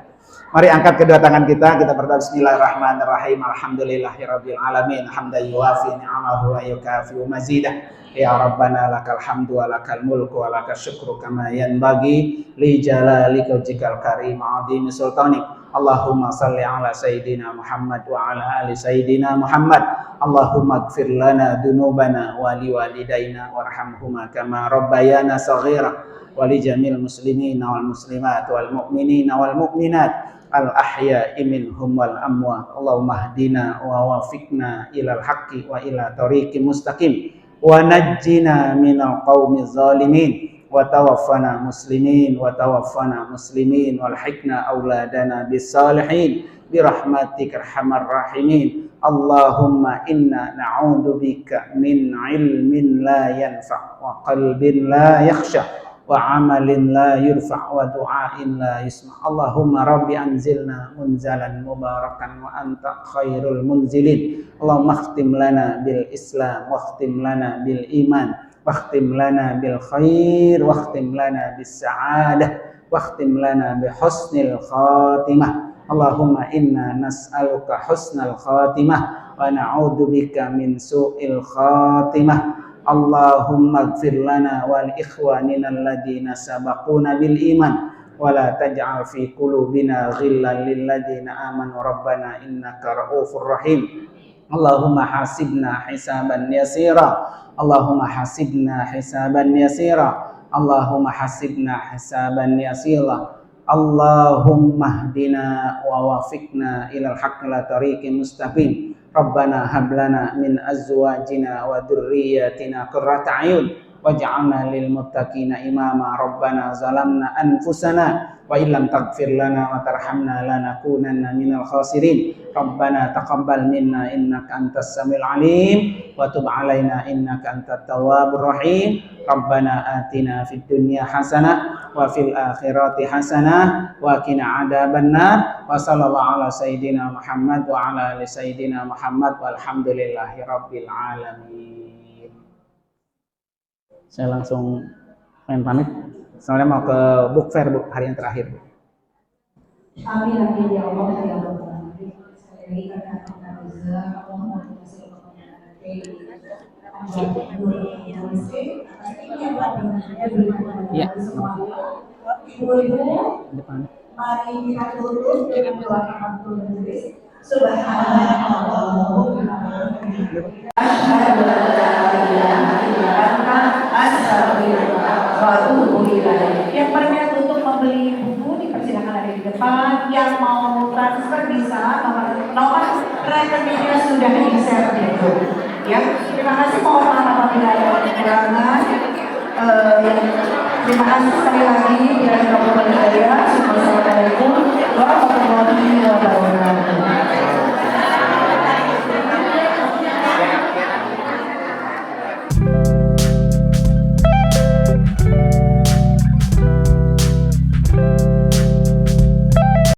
Mari angkat kedua tangan kita berdoa. Bismillahirrahmanirrahim. Alhamdulillahirabbil alamin. Hamdan yuwafi ni'amahu wa yukafi'u mazidah. Ya Rabbana lakal hamdu wa lakal mulku wa lakal syukru kama yanbaghi li jalalika wajhikal karim 'azimi sultanik. Allahumma salli ala sayyidina Muhammad wa ala ali sayyidina Muhammad. Allahumma ighfir lana dunubana wa liwalidayna warhamhuma kama rabbayana saghira wa li jamil muslimina wal muslimat wal mu'minina wal mu'minat al ahya'i minhum wal amwat. Allahumma hdina wa wafiqna ilal haqqi wa ila tariqi mustaqim wa najjina minal qaumi zalimin wa tawaffana muslimin wal hikna auladana bis salihin bi rahmatika arhamar rahimin. Allahumma inna na'udzubika min ilmin la yanfa' wa qalbin la yakhsha wa amalin la yurfa' wa du'ain la yusma'. Allahumma rabbi anzilna munzalan mubarakan wa anta khairul munzilin. Allahumma khtim lana bil islam wa khtim lana bil iman واختم لنا بالخير واختم لنا بالسعادة واختم لنا بحسن الخاتمة. اللهم إنا نسألك حسن الخاتمة ونعوذ بك من سوء الخاتمة. اللهم اغفر لنا ولإخواننا الذين سبقونا بالإيمان ولا تجعل في قلوبنا غلا للذين آمنوا ربنا إنك رؤوف رحيم. اللهم حاسبنا حسابا يسيرا. اللهم حاسبنا حسابا يسيرا. اللهم حاسبنا حسابا يسيرا. اللهم اهدنا ووفقنا إلى الحق لا طريق مستقيم. ربنا هب لنا من أزواجنا وذرياتنا قرة أعين waj'alna lil muttaqina imama. Rabbana zalamna anfusana wa illam taghfir lana wa tarhamna lanakunanna minal khasirin. Rabbana taqabbal minna innaka antas samiul alim wa tub alaina innaka antat tawwabur rahim. Rabbana atina fid dunya hasanah wa fil akhirati hasanah wa qina adzabannar. Wa sallallahu ala sayyidina Muhammad wa ala ali sayyidina Muhammad walhamdulillahi rabbil alamin. Saya langsung pengen pamit. Soalnya mau ke book fair, Bu, hari yang terakhir, Bu. Amin amin ya Allah ya Rabbal alamin. Sekali lagi kami aturkan izin Allah motivasi kepada Iya. Ibu-ibu, Depan. mari kita tutup dengan doa kafaratul majelis. Subhanallah asyhadu an la ilaha illa anta astaghfiruka wa atubu ilaik. Yang berniat untuk membeli buku dipersilakan ada di depan. Yang mau transfer bisa, nomor rekeningnya sudah di-share di grup. Ya, terima kasih, mohon maaf apabila ada kekurangan. Terima kasih sekali lagi. Assalamualaikum.